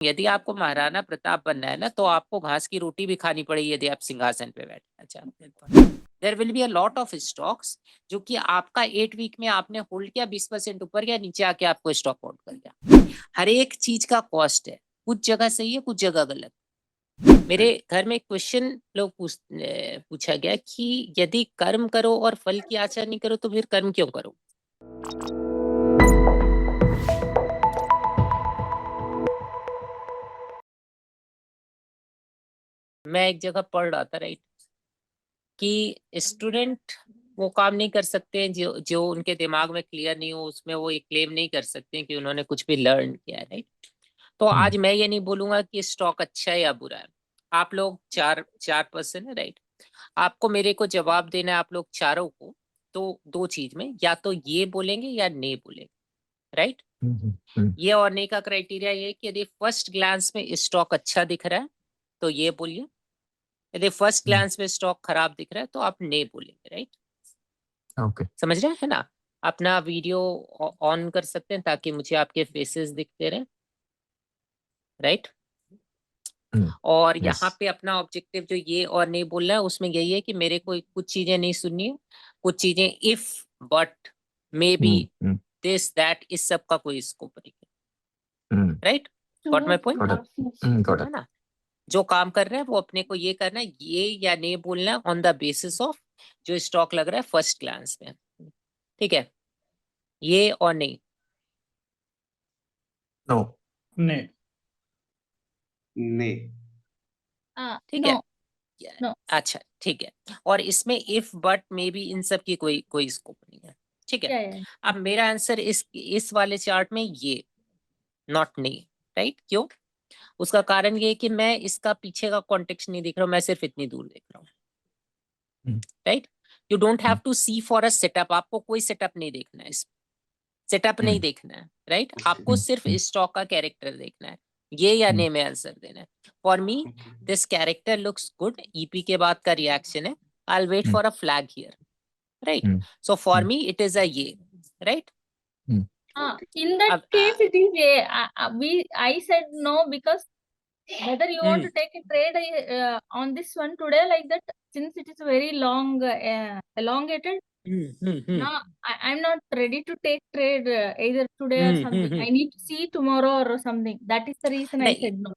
यदि आपको महाराणा प्रताप बनना है ना, तो आपको घास की रोटी भी खानी पड़ेगी यदि आप सिंहासन पे बैठना चाहते हैं। There will be a lot of stocks जो कि आपका 8 वीक में आपने होल्ड किया, 20% ऊपर गया, नीचे आके आपको स्टॉक आउट कर गया। हर एक चीज का कॉस्ट है, कुछ जगह सही है, कुछ जगह गलत। मेरे घर में एक क्वेश्चन पूछा गया कि यदि कर्म करो और फल की आशा नहीं करो तो फिर कर्म क्यों करो। मैं एक जगह पढ़ रहा था, राइट, कि स्टूडेंट वो काम नहीं कर सकते जो जो उनके दिमाग में क्लियर नहीं हो, उसमें वो एक क्लेम नहीं कर सकते कि उन्होंने कुछ भी लर्न किया है, राइट। तो आज मैं ये नहीं बोलूंगा कि स्टॉक अच्छा है या बुरा है। आप लोग चार चार पर्सन है, राइट। आपको मेरे को जवाब देना है, आप लोग चारों को। तो दो चीज में या तो ये बोलेंगे या नहीं बोलेंगे, राइट। ये और नहीं का क्राइटेरिया ये कि यदि फर्स्ट ग्लांस में स्टॉक अच्छा दिख रहा है तो ये बोलिए, यदि फर्स्ट ग्लांस में स्टॉक खराब दिख रहा है तो आप नहीं बोलेंगे, राइट। ओके, समझ रहे हैं ना। अपना वीडियो ऑन कर सकते हैं ताकि मुझे आपके फेसेस दिखते रहे, राइट। और यहाँ पे अपना ऑब्जेक्टिव जो ये और नहीं बोलना है उसमें यही है कि मेरे को कुछ चीजें नहीं सुननी है, कुछ चीजें if but may be this that इस सब का कोई स्कोप नहीं है, राइट। गॉट माय पॉइंट, है ना। जो काम कर रहे हैं वो अपने को ये करना है, ये या नहीं बोलना है ऑन द बेसिस ऑफ जो स्टॉक लग रहा है फर्स्ट ग्लांस में, ठीक है। ये और नहीं, नो, नहीं, नहीं, ठीक नो, है। नो। अच्छा ठीक है, और इसमें if but may be in सब की कोई स्कोप नहीं है, ठीक है। या अब मेरा आंसर इस वाले चार्ट में ये नॉट नहीं, राइट। क्यों? उसका कारण ये है कि मैं इसका पीछे का कॉन्टेक्स्ट नहीं देख रहा हूँ, मैं सिर्फ इतनी दूर देख रहा हूँ, right. You don't have to see for a setup, आपको कोई सेटअप नहीं देखना है, सेटअप नहीं देखना है, राइट। आपको सिर्फ स्टॉक का कैरेक्टर देखना है, ये या नहीं में आंसर देना है। For me this character looks good, EP के बाद का रिएक्शन है, I will wait for a flag here, right. So for me it is a ये, right. in that case it is I said no because whether you want to take a trade on this one today like that, since it is very long elongated. No, I'm not ready to take trade either today or something. I need to see tomorrow or something. That is the reason I said no.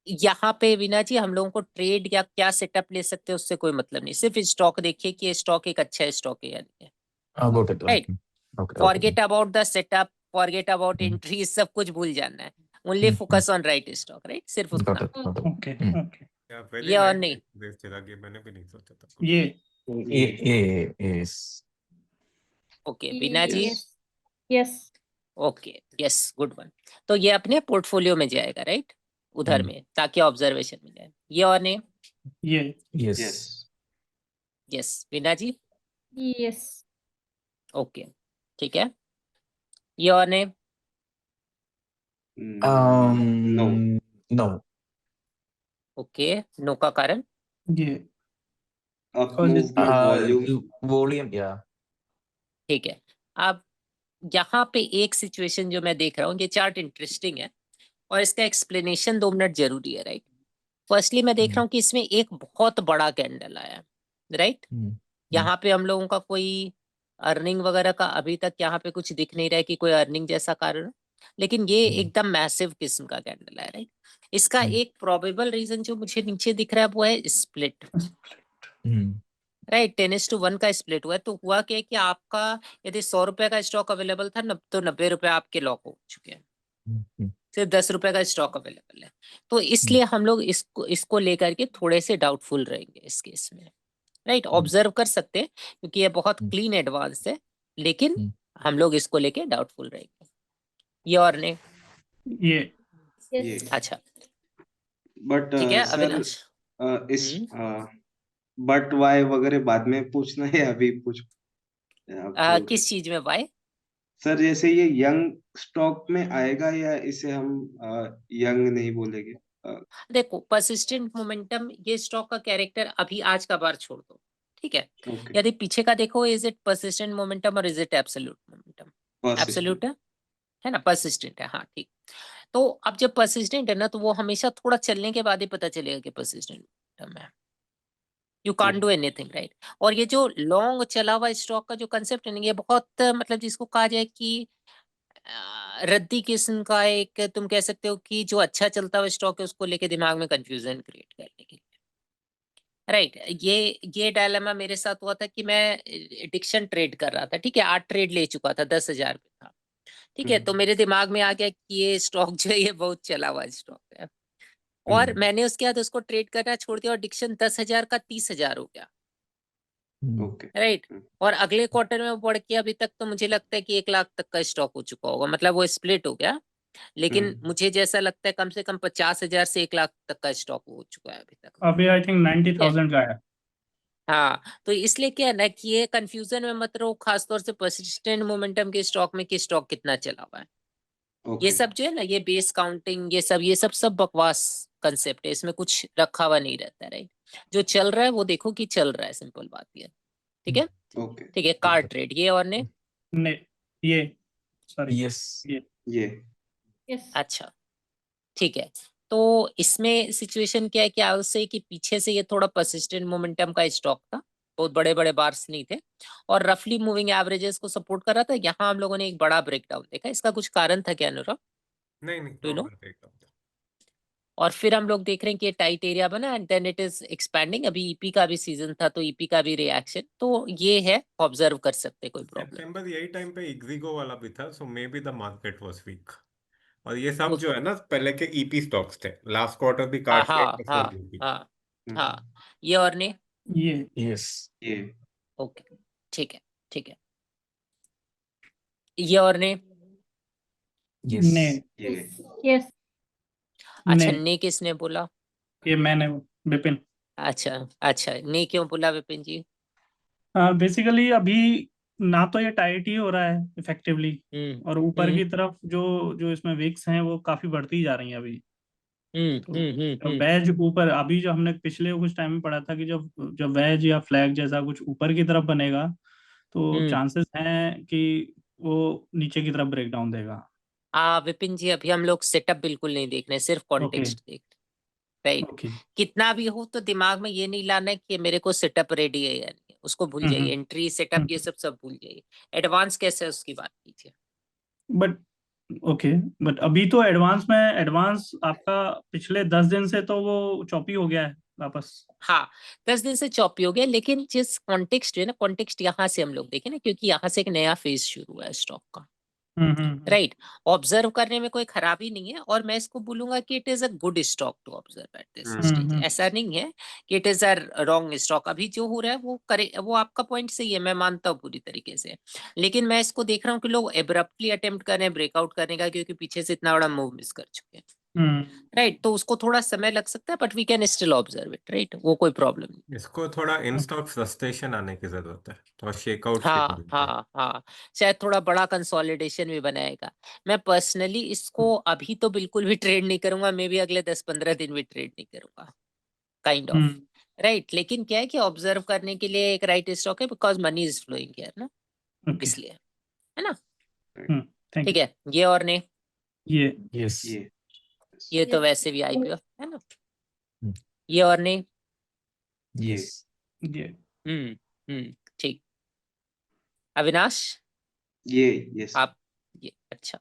यहाँ पे वीना जी हम लोगों को trade या क्या setup ले सकते हैं उससे कोई मतलब नहीं, सिर्फ स्टॉक देखिए कि स्टॉक एक अच्छा स्टॉक है या नहीं है, right. Forget about the setup, forget about entry, सब कुछ भूल जाना है, only focus on right stock, right. सिर्फ उतना, ओके ओके। ये और नहीं, मैंने भी नहीं सोचा था। ये ओके वीना जी, Yes. Okay yes, good one. तो ये अपने पोर्टफोलियो में जाएगा, राइट, उधर में, ताकि ऑब्जर्वेशन में जाए। ये और नहीं, ये यस, यस वीना जी, Yes. ओके ठीक है। ये और नहीं, नो, नो, ओके, नो का कारण ये अप मूवमेंट वॉल्यूम, वॉल्यूम, या ठीक है। अब यहाँ पे एक सिचुएशन जो मैं देख रहा हूँ, ये चार्ट इंटरेस्टिंग है और इसका एक्सप्लेनेशन 2 मिनट जरूरी है, राइट। फर्स्टली मैं देख रहा हूँ कि इसमें एक बहुत बड़ा कैंडल आया है, राइट। यहाँ पे हम लोगों का कोई अर्निंग वगैरह का अभी तक यहाँ पे कुछ दिख नहीं रहा है कि कोई अर्निंग जैसा कारण है, लेकिन ये एकदम मैसिव किस्म का कैंडल है, राइट। इसका एक प्रोबेबल रीजन जो मुझे नीचे दिख रहा है वो है स्प्लिट, राइट। 10:1 का स्प्लिट हुआ है। तो हुआ क्या कि आपका यदि 100 रुपए का स्टॉक अवेलेबल था तो 90 रुपए आपके लॉक हो चुके हैं, सिर्फ 10 रुपए का स्टॉक अवेलेबल है। तो इसलिए हम लोग इसको लेकर के थोड़े से डाउटफुल रहेंगे इस केस में, राइट। ऑब्जर्व कर सकते हैं क्योंकि ये बहुत क्लीन एडवांस है, लेकिन हम लोग इसको लेके डाउटफुल रहेंगे। ये और नहीं, ये Yes. अच्छा बट ठीक है सर अविनाश। इस बट वाई वगैरह बाद में पूछना है, अभी पूछ आप किस चीज में वाई? सर जैसे ये यंग स्टॉक में आएगा या इसे हम यंग नहीं बोलेंगे? देखो परसिस्टेंट मोमेंटम, ये स्टॉक का कैरेक्टर अभी आज का बार छोड़ दो, ठीक है। ओके, यदि पीछे का देखो, इज इट परसिस्टेंट मोमेंटम और is it absolute momentum? Absolute है ना, परसिस्टेंट है, हाँ ठीक। तो अब जब परसिस्टेंट है ना, तो वो हमेशा थोड़ा चलने के बाद ही पता चलेगा कि परसिस्टेंट है। You can't do anything, right. और ये जो लॉन्ग चला हुआ स्टॉक का जो कंसेप्ट है ना, ये बहुत मतलब जिसको कहा जाए कि रद्दी किस्म का एक, तुम कह सकते हो कि जो अच्छा चलता हुआ स्टॉक है उसको लेके दिमाग में कंफ्यूजन क्रिएट करने के लिए, राइट। ये डायलेमा मेरे साथ हुआ था कि मैं डिक्शन ट्रेड कर रहा था, ठीक है, 8 ट्रेड ले चुका था, 10,000 पे था, ठीक है। तो मेरे दिमाग में आ गया कि ये स्टॉक जो है ये बहुत चला हुआ स्टॉक है, और मैंने उसके बाद उसको ट्रेड करना छोड़ दिया और डिक्शन 10,000 का 30,000 हो गया, ओके राइट। और अगले क्वार्टर में वो बढ़ के अभी तक तो मुझे लगता है कि 1 लाख तक का स्टॉक हो चुका होगा, मतलब वो स्प्लिट हो गया, लेकिन मुझे जैसा लगता है कम से कम 50,000 से 1 लाख तक का स्टॉक हो चुका है अभी तक। अभी आई थिंक 90,000 का है। हाँ, तो इसलिए क्या है ना कि ये कंफ्यूजन में मत रहो, खासतौर से परसिस्टेंट मोमेंटम के स्टॉक में कि स्टॉक कितना चला हुआ है। ये सब जो है ना, ये बेस काउंटिंग, ये सब बकवास कंसेप्ट है, इसमें कुछ रखा हुआ नहीं रहता है, राइट। जो चल रहा है वो देखो कि चल रहा है, सिंपल बात ये, ठीक है। ओके ठीक है, कार ट्रेड ये और ने ने ये सॉरी Yes. ये Yes. अच्छा, ठीक है। तो इसमें सिचुएशन क्या है कि आई से कि पीछे से ये थोड़ा परसिस्टेंट मोमेंटम का स्टॉक था, बहुत बड़े बड़े बार्स नहीं थे, और रफली मूविंग एवरेजेस को सपोर्ट कर रहा था। यहाँ हम लोगों ने एक बड़ा ब्रेकडाउन देखा, इसका कुछ कारण था क्या अनुराग, नहीं नहीं, do you know? Normal breakdown था। और फिर हम लोग देख रहे हैं कि ये टाइट एरिया बना and then it is expanding. अभी ईपी का भी सीजन था, तो ईपी का भी रिएक्शन तो ये है, ऑब्जर्व कर सकते हैं, कोई प्रॉब्लम। सितंबर यही टाइम पे इग्जिगो वाला भी था, so may be the market was weak. और ये सब जो है ना पहले के ईपी स्टॉक्स थे, लास्ट क्वार्टर भी हाँ कार्ड हाँ हाँ हाँ हाँ, ये और ने ये Yes. ये ओके, ठीक है, ठीक है, ये और ने Yes. ने ये Yes. अच्छा, ने ने किसने बोला? ये मैंने विपिन अच्छा अच्छा, ने क्यों बोला विपिन जी? बेसिकली अभी ना तो ये टाइट ही हो रहा है इफेक्टिवली, और ऊपर की हम्म तरफ जो जो इसमें विक्स हैं वो काफी बढ़ती जा रही हैं अभी। तो हम्म। वेज ऊपर, अभी जो हमने पिछले कुछ टाइम में पढ़ा था कि जब जब वेज या फ्लैग जैसा कुछ ऊपर की तरफ बनेगा तो चांसेस हैं कि वो नीचे की तरफ ब्रेक डाउन देगा। विपिन जी, अभी हम लोग सेटअप बिल्कुल नहीं देख रहे, सिर्फ ओके कॉन्टेक्स्ट देख रहे, राइट। ओके कितना भी हो तो दिमाग में ये नहीं लाना है कि मेरे को सेटअप रेडी है या नहीं, उसको भूल जाइए, एंट्री सेटअप ये सब भूल जाइए। एडवांस कैसे है उसकी बात कीजिए। बट ओके, बट अभी तो एडवांस आपका पिछले 10 दिन से तो वो चॉपी हो गया है वापस। हाँ, 10 दिन से चॉपी हो गया, लेकिन जिस कॉन्टेक्स्ट है ना, कॉन्टेक्स्ट यहाँ से हम लोग देखें ना, क्योंकि यहाँ से एक नया फेज शुरू हुआ है स्टॉक का, राइट। ऑब्जर्व करने में कोई खराबी नहीं है, और मैं इसको बोलूंगा कि it is a good stock to observe at this stage. ऐसा नहीं है कि it is a wrong stock. अभी जो हो रहा है वो करे, वो आपका पॉइंट सही है, मैं मानता हूँ पूरी तरीके से, लेकिन मैं इसको देख रहा हूँ कि लोग एब्रप्टली अटेम्प्ट कर रहे हैं ब्रेकआउट करने का, क्योंकि पीछे से इतना बड़ा मूव मिस कर चुके हैं, राइट। तो उसको थोड़ा समय लग सकता है, but we can still observe it, right, वो कोई प्रॉब्लम नहीं। इसको थोड़ा इन स्टॉक सस्टेशन आने की जरूरत है, थोड़ा शेकआउट की हाँ जरूरत है। हाँ हाँ, शायद थोड़ा बड़ा कंसोलिडेशन भी बनाएगा। मैं पर्सनली इसको अभी तो बिल्कुल भी ट्रेड नहीं करूंगा, मे भी अगले 10-15 दिन भी ट्रेड नहीं करूंगा, काइंड ऑफ, राइट। लेकिन क्या है कि ऑब्जर्व करने के लिए एक राइट स्टॉक है, because money is flowing here ना, ओके इसलिए, है ना। थैंक ठीक यू। है, ये और ने ये Yes. ये तो Yes. वैसे भी आईपीओ है ना। हम्म। ये और ने Yes. ये ठीक। अविनाश, ये यस आप ये अच्छा,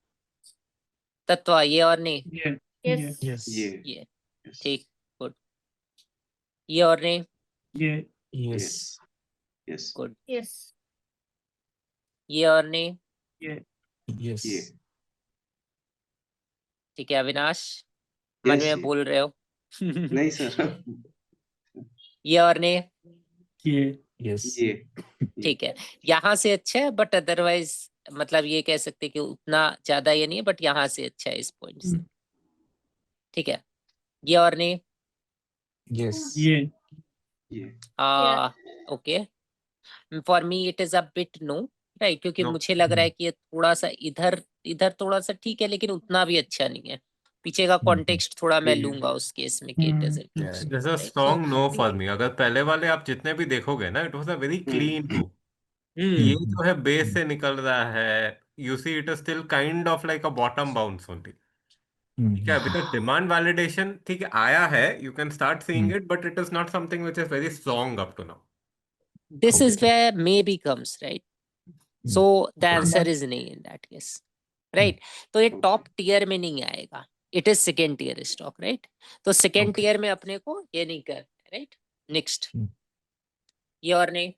तत्व ये और ने ये Yes. Yes. ये यस ठीक, गुड। ये और ने ये Yes. Yes good. Yes. ये और ने ये Yes. ये ठीक है। अविनाश, मन में बोल रहे हो? नहीं सर ये और ने ये Yes. ये ठीक है, यहाँ से अच्छा है, बट अदरवाइज मतलब ये कह सकते हैं कि उतना ज्यादा ये नहीं है, बट यहाँ से अच्छा है इस पॉइंट से, ठीक है। ये और ने Yes. ये Yeah. Okay, for me it is a bit no, right, क्योंकि No. मुझे लग रहा है कि ये थोड़ा सा इधर इधर थोड़ा सा ठीक है, लेकिन उतना भी अच्छा नहीं है। पीछे का कॉन्टेक्स्ट थोड़ा मैं लूंगा उस केस में कि it is Yeah. There's a strong no for me। अगर पहले वाले आप जितने भी देखोगे ना, it was a very clean move. ये जो है बेस से निकल रहा है, you see it is still kind of like a bottom bounce only. ठीक है, अभी तक डिमांड वैलिडेशन ठीक है आया है, you can start seeing Hmm. It, but it is not something which is very strong up to now. This is Okay. where maybe comes, right? Hmm. So the Okay. answer is नहीं in that case, right? तो ये top tier में नहीं आएगा, it is second tier stock, right? तो second Okay. Tier में अपने को ये नहीं करना, राइट? Next, Hmm. ये और नहीं।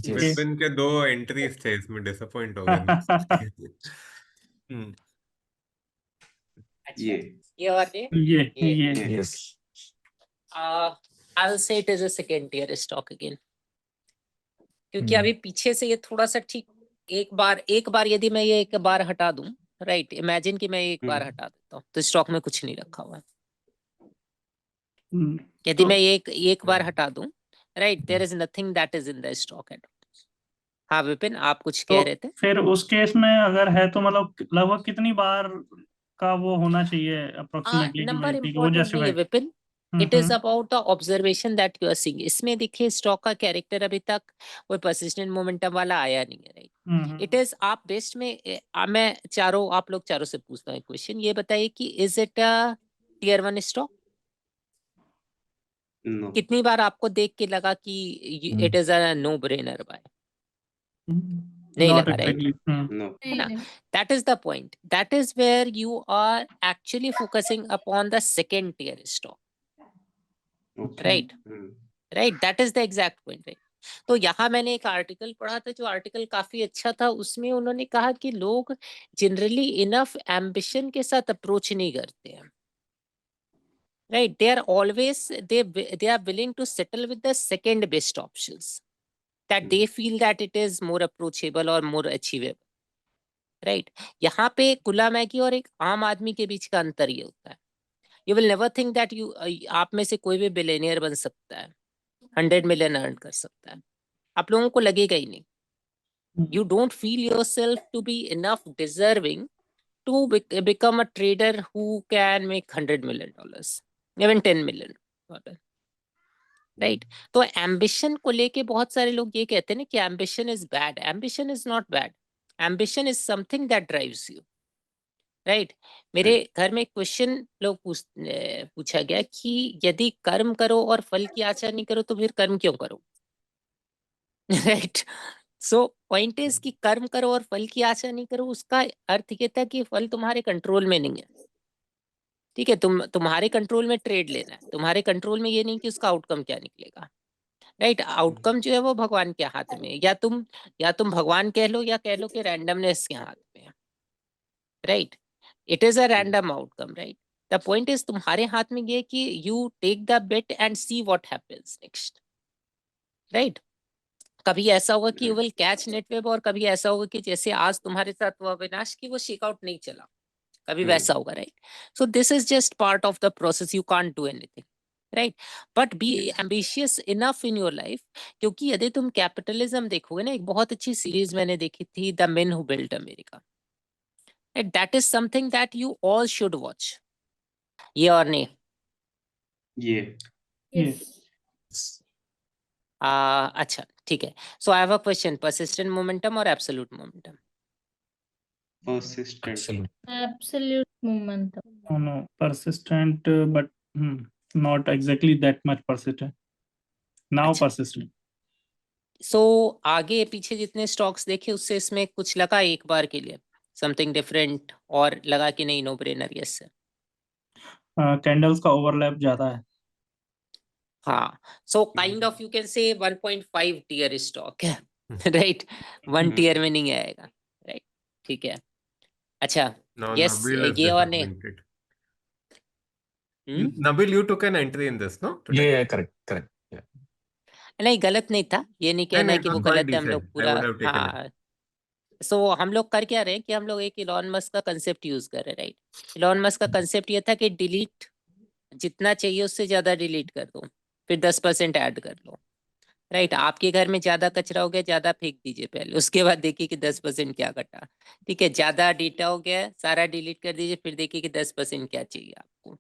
Yes. विपिन के 2 एंट्रीज थे, इसमें डिसअपॉइंट हो गए. हम्म. अच्छा, ये ये और नहीं। ये ये Yes. I'll say it is a second tier stock again, क्योंकि Hmm. अभी पीछे से ये थोड़ा सा ठीक, एक बार यदि मैं ये एक बार हटा दूं, राइट, इमेजिन कि मैं एक बार हटा देता हूँ तो स्टॉक में कुछ नहीं रखा हुआ है। यदि तो मैं एक बार हटा दूं, right, there is nothing that is in the stock at. हाँ विपिन, आप कुछ कह रहे थे? फिर उस केस में अगर है तो मतलब लगभग कितनी बार का वो होना चाहिए अप्रोक्सीमेटली, नंबर ठीक है, वो इम्पोर्टेंट नहीं है justify. Vipin, it is about the observation that you are seeing. इसमें देखिए स्टॉक का कैरेक्टर अभी तक कोई परसिस्टेंट मोमेंटम वाला आया नहीं है, राइट? इट इज, आप बेस्ट में मैं आप लोग चारों से पूछता हूँ क्वेश्चन, ये बताइए कि is it a tier 1 stock? No कितनी बार आपको देख के लगा कि it is a no brainer buy? नहीं नॉट लगा, राइट? एक्जेक्टली। नो है ना? That is the point. That is where you are actually focusing upon the second tier stock, okay right? Right. That is the exact point, right? तो यहाँ मैंने एक article पढ़ा था, जो आर्टिकल काफी अच्छा था। उसमें उन्होंने कहा कि लोग जनरली इनफ एम्बिशन के साथ अप्रोच नहीं करते हैं, right? They are always they are willing to settle with the second best options that they feel that it is more approachable or more achievable, right? यहाँ पे कुला मैगी और एक आम आदमी के बीच का अंतर ये होता है, you will never think that you, आप में से कोई भी बिलियनियर बन सकता है, 100 मिलियन अर्न कर सकता है, आप लोगों को लगेगा ही नहीं। You don't feel yourself to be enough deserving to become a trader who can make $100 million, even $10 million, right? तो एम्बिशन को लेके बहुत सारे लोग ये कहते हैं ना कि ambition is bad. Ambition is not bad, ambition is something that drives you, right? मेरे घर में क्वेश्चन लोग पूछा गया कि यदि कर्म करो और फल की आशा नहीं करो तो फिर कर्म क्यों करो, राइट? सो पॉइंट इज कि कर्म करो और फल की आशा नहीं करो, उसका अर्थ ये था कि फल तुम्हारे कंट्रोल में नहीं है, ठीक है? तुम्हारे कंट्रोल में ट्रेड लेना है, तुम्हारे कंट्रोल में ये नहीं कि उसका आउटकम क्या निकलेगा, राइट? आउटकम जो है वो भगवान के हाथ में है, या तुम भगवान कह लो या कह लो कि रैंडमनेस के हाथ में है, right? It is a random outcome, right? The point is तुम्हारे हाथ में ये कि you take the bet and see what happens next, right? कभी ऐसा होगा कि यू विल कैच नेटवेब, और कभी ऐसा होगा कि जैसे आज तुम्हारे साथ हुआ अविनाश की वो शेकआउट नहीं चला, कभी वैसा होगा, right? So this is just part of the process, you can't do anything, right? But be ambitious enough in your life, क्योंकि यदि तुम कैपिटलिज्म देखोगे ना, एक बहुत अच्छी सीरीज मैंने देखी थी, the men who built America, that is something that you all should watch, ये और नहीं? ये Yes. अच्छा ठीक है। So I have a question, persistent momentum और absolute momentum? persistent Absolute. Absolute momentum. Oh no, persistent, but not exactly that much persistent. Now अच्छा। persistent. सो आगे पीछे जितने स्टॉक्स देखे उससे इसमें कुछ लगा एक बार के लिए समथिंग डिफरेंट, और लगा कि नहीं no brainer? Yes sir. Candles का ओवरलैप ज्यादा है। हाँ, so kind of you can say 1.5 tier stock है, राइट? 1 टियर में नहीं आएगा, राइट? ठीक है। अच्छा, No, यस, Nabil is ये और नहीं? disappointed. Nabil, you took an entry in this, no? Yeah, yeah, correct, correct. Yeah. नहीं, गलत नहीं था, ये नहीं कहना है it कि वो was quite गलत है, हम लोग decent. I पूरा, would have taken it. हाँ। सो हम लोग कर क्या रहे हैं कि हम लोग एक इलॉन मस्क का कंसेप्ट यूज कर रहे हैं, राइट? इलॉन मस्क का कंसेप्ट ये था कि डिलीट जितना चाहिए उससे ज्यादा डिलीट कर दो, फिर 10% ऐड कर लो, राइट? आपके घर में ज्यादा कचरा हो गया, ज्यादा फेंक दीजिए पहले, उसके बाद देखिए कि 10% क्या घटा, ठीक है? ज्यादा डेटा हो गया, सारा डिलीट कर दीजिए, फिर देखिए कि 10% क्या चाहिए आपको,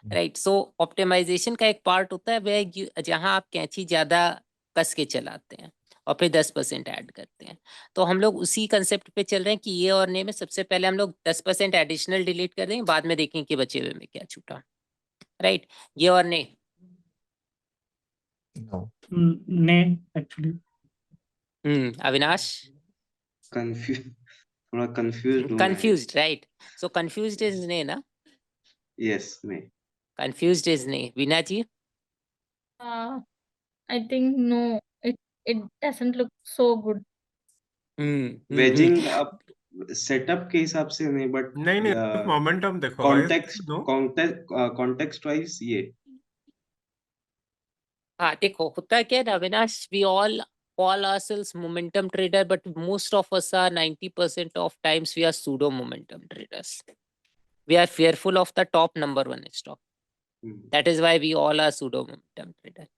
राइट? सो ऑप्टिमाइजेशन का एक पार्ट होता है वह जहां आप कैंची ज्यादा कस के चलाते हैं, और फिर 10% ऐड करते हैं। तो हम लोग उसी कंसेप्ट पे चल रहे हैं कि ये और ने में सबसे पहले हम लोग 10% एडिशनल डिलीट कर देंगे, बाद में देखेंगे कि बचे हुए में क्या छूटा। राइट, ये और ने No. ने एक्चुअली अविनाश थोड़ा कंफ्यूज हूँ मैं। Confused, right? So confused is ने ना, यस नहीं। कंफ्यूज्ड इज ने। वीना जी I think no, it doesn't look so good. Waging अब सेटअप के हिसाब से नहीं, बट नहीं नहीं, मोमेंटम देखो guys, no? कॉन्टेक्स्ट वाइज ये हाँ देखो होता है क्या है ना Avinash, we all call ourselves momentum trader, but most of us are 90% of times we are pseudo momentum traders. We are fearful of the top number one stock. That is why we all are pseudo momentum trader.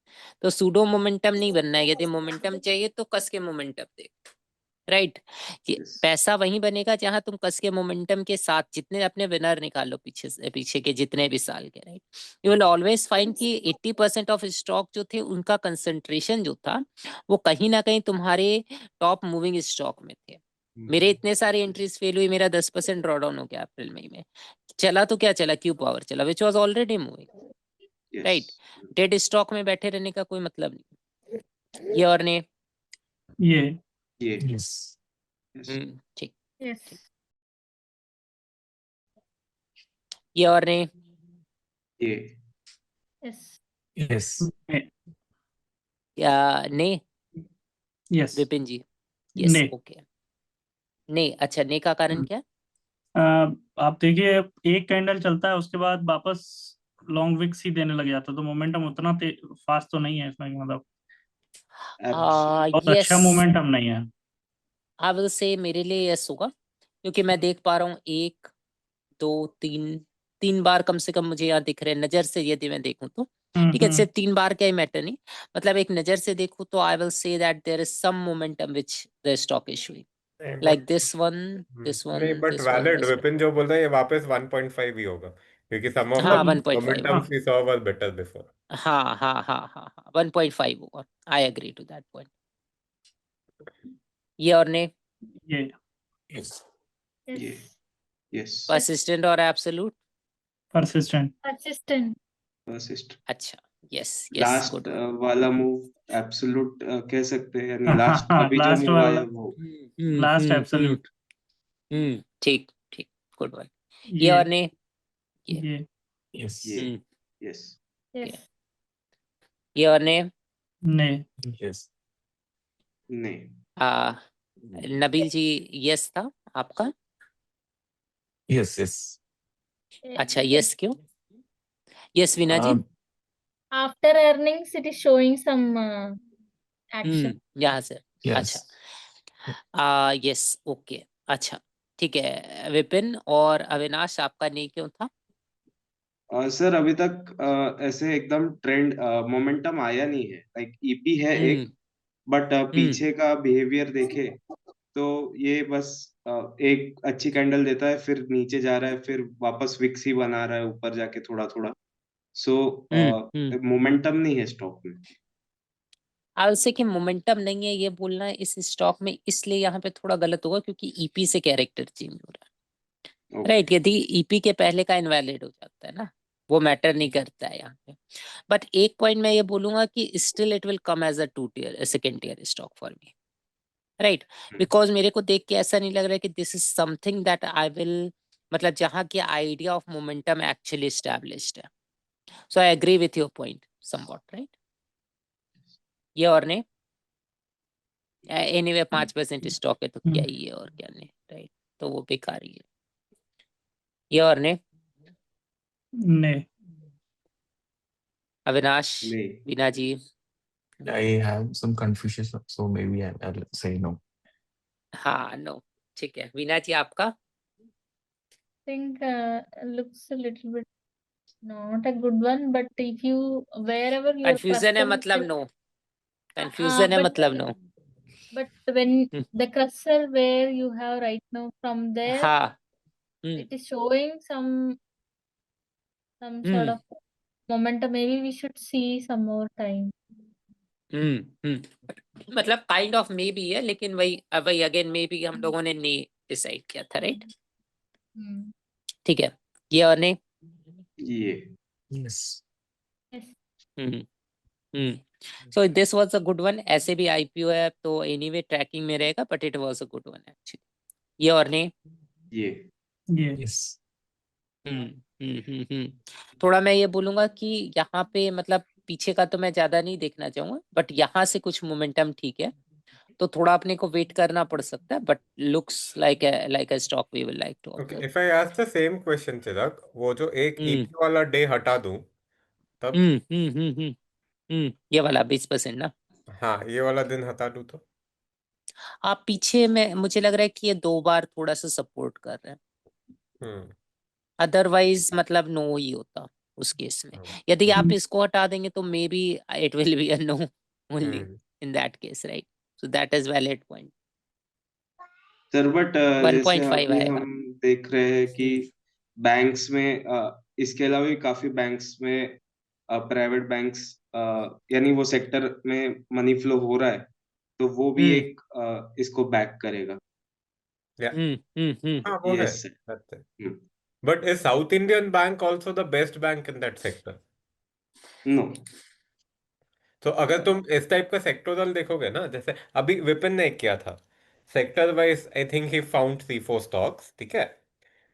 तो pseudo momentum नहीं बनना है, यदि momentum चाहिए तो कस के momentum दे, right? पैसा वहीं बनेगा जहां तुम कस के मोमेंटम के साथ जितने अपने विनर निकालो पीछे के जितने भी साल के, right? You will always find कि 80% ऑफ स्टॉक जो थे उनका कंसंट्रेशन जो था वो कहीं ना कहीं तुम्हारे टॉप मूविंग स्टॉक में थे। मेरे इतने सारे एंट्रीज फेल हुई, मेरा 10% ड्रॉ डाउन हो गया अप्रैल मई में। चला तो क्या चला, क्यू पावर चला, which was already moving, right? Dead stock में बैठे रहने का कोई मतलब नहीं। ये और ने ये Yes. ठीक, Yes. ये और ने ये Yes. Yes. या ने यस विपिन जी? यस, ने ओके। ने अच्छा, ने का कारण क्या? आप देखिए एक कैंडल चलता है उसके बाद वापस लॉन्ग विक्स ही देने लग जाता है, तो मोमेंटम उतना फास्ट तो नहीं है इसमें, मतलब बहुत अच्छा मोमेंटम नहीं है। आई विल से मेरे लिए यस होगा, क्योंकि मैं देख पा रहा हूँ 1 2 3 बार कम से कम मुझे यहाँ दिख रहे हैं नजर से, यदि मैं देखूं तो। ठीक है, सिर्फ 3 बार का ही मैटर नहीं, मतलब एक नजर से देखूं तो I will say that there is some momentum which the stock is showing, like this one नहीं, बट वैलिड विपिन जो बोल रहा है ये वापस 1.5 ही होगा, क्योंकि सम ऑफ हाँ, the 1.5 momentums we saw were better before. हाँ हाँ हाँ हाँ हाँ 1.5 होगा, I agree to that point. ये और ने ये Yes. Yes. यस परसिस्टेंट और एब्सोल्यूट? Persistent Persistent. परसिस्ट। अच्छा, यस यस, लास्ट गुड। वाला मूव एब्सोल्यूट कह सकते हैं, यानी लास्ट अभी जो लास्ट मूव वाला आया वो लास्ट एब्सोल्यूट। ठीक ठीक, गुड वन। ये ये और ने ये Yes. ये यस Yes. ये और ने ने Yes. नहीं नबील जी यस था आपका? Yes. Yes. अच्छा, यस क्यों? Yes Veena ji? After earnings, it is showing some action. यहाँ से Yes. अच्छा, यस ओके, अच्छा ठीक है। विपिन और अविनाश आपका नहीं क्यों था? सर अभी तक ऐसे एकदम ट्रेंड मोमेंटम आया नहीं है, लाइक ईपी है एक, बट पीछे का बिहेवियर देखे तो ये बस एक अच्छी कैंडल देता है, फिर नीचे जा रहा है, फिर वापस विक्स ही बना रहा है ऊपर जाके थोड़ा थोड़ा। सो मोमेंटम नहीं है स्टॉक में। आई विल से कि मोमेंटम नहीं है ये बोलना इस स्टॉक में इसलिए यहाँ पे थोड़ा गलत होगा, क्योंकि ईपी से कैरेक्टर चेंज हो रहा है, राइट? यदि ईपी के पहले का इनवैलिड हो जाता है ना, वो मैटर नहीं करता है यहाँ पे। बट एक पॉइंट मैं ये बोलूंगा कि still it will come as a 2 tier second tier stock for me, right? Because मेरे को देख के ऐसा नहीं लग रहा है कि this is something that I will, मतलब जहाँ की idea of momentum actually established है। So I agree with your point somewhat, right? ये और ने एनीवे 5% स्टॉक है तो क्या ही है और क्या नहीं, राइट? तो वो बेकार ही है। ये और ने अविनाश, नहीं वीना जी? I have some confusion, so maybe I'll say no. हाँ नो, ठीक है। वीना जी आपका? Think looks a little bit not a good one, but if you wherever your confusion है cursor मतलब is- नो, कंफ्यूजन है but मतलब no. but when the cursor where you have right now, from there हाँ it is showing some sort of momentum. Maybe we should see some more time. मतलब kind of may be है, लेकिन वही again may be हम लोगों ने नहीं decide किया था, राइट? ठीक है, ये और नहीं? ये Yes. So this was a good one. ऐसे भी आईपीओ है तो एनीवे ट्रैकिंग में रहेगा, but it was a good one actually. ये और नहीं? ये Yes. थोड़ा मैं ये बोलूंगा कि यहाँ पे मतलब पीछे का तो मैं ज्यादा नहीं देखना चाहूंगा, बट यहाँ से कुछ मोमेंटम ठीक है, तो थोड़ा अपने को वेट करना पड़ सकता है, but looks like a stock we will like to okay, observe. If I ask the same question Chirag, वो जो एक ईपी वाला डे हटा दूं तब? ये वाला 20% ना? हाँ, ये वाला दिन हटा दूं तो? आप पीछे में मुझे लग रहा है कि ये 2 बार थोड़ा सा सपोर्ट कर रहे हैं, हम्म अदरवाइज मतलब नो ही होता उस केस में। यदि आप इसको हटा देंगे तो maybe it will be a no only in that case, right? So that is valid point. Sir, but जैसे 1.5 अभी आएगा। हम देख रहे हैं कि बैंक्स में इसके अलावा भी काफी बैंक्स में प्राइवेट बैंक्स यानी वो सेक्टर में मनी फ्लो हो रहा है, तो वो भी एक इसको बैक करेगा। या हाँ, वो है। Yes sir. But is South Indian Bank also the best bank in that sector? No. तो अगर तुम इस टाइप का सेक्टोरल देखोगे ना, जैसे अभी विपिन ने एक किया था sector wise, I think he found 3-4 stocks, ठीक है?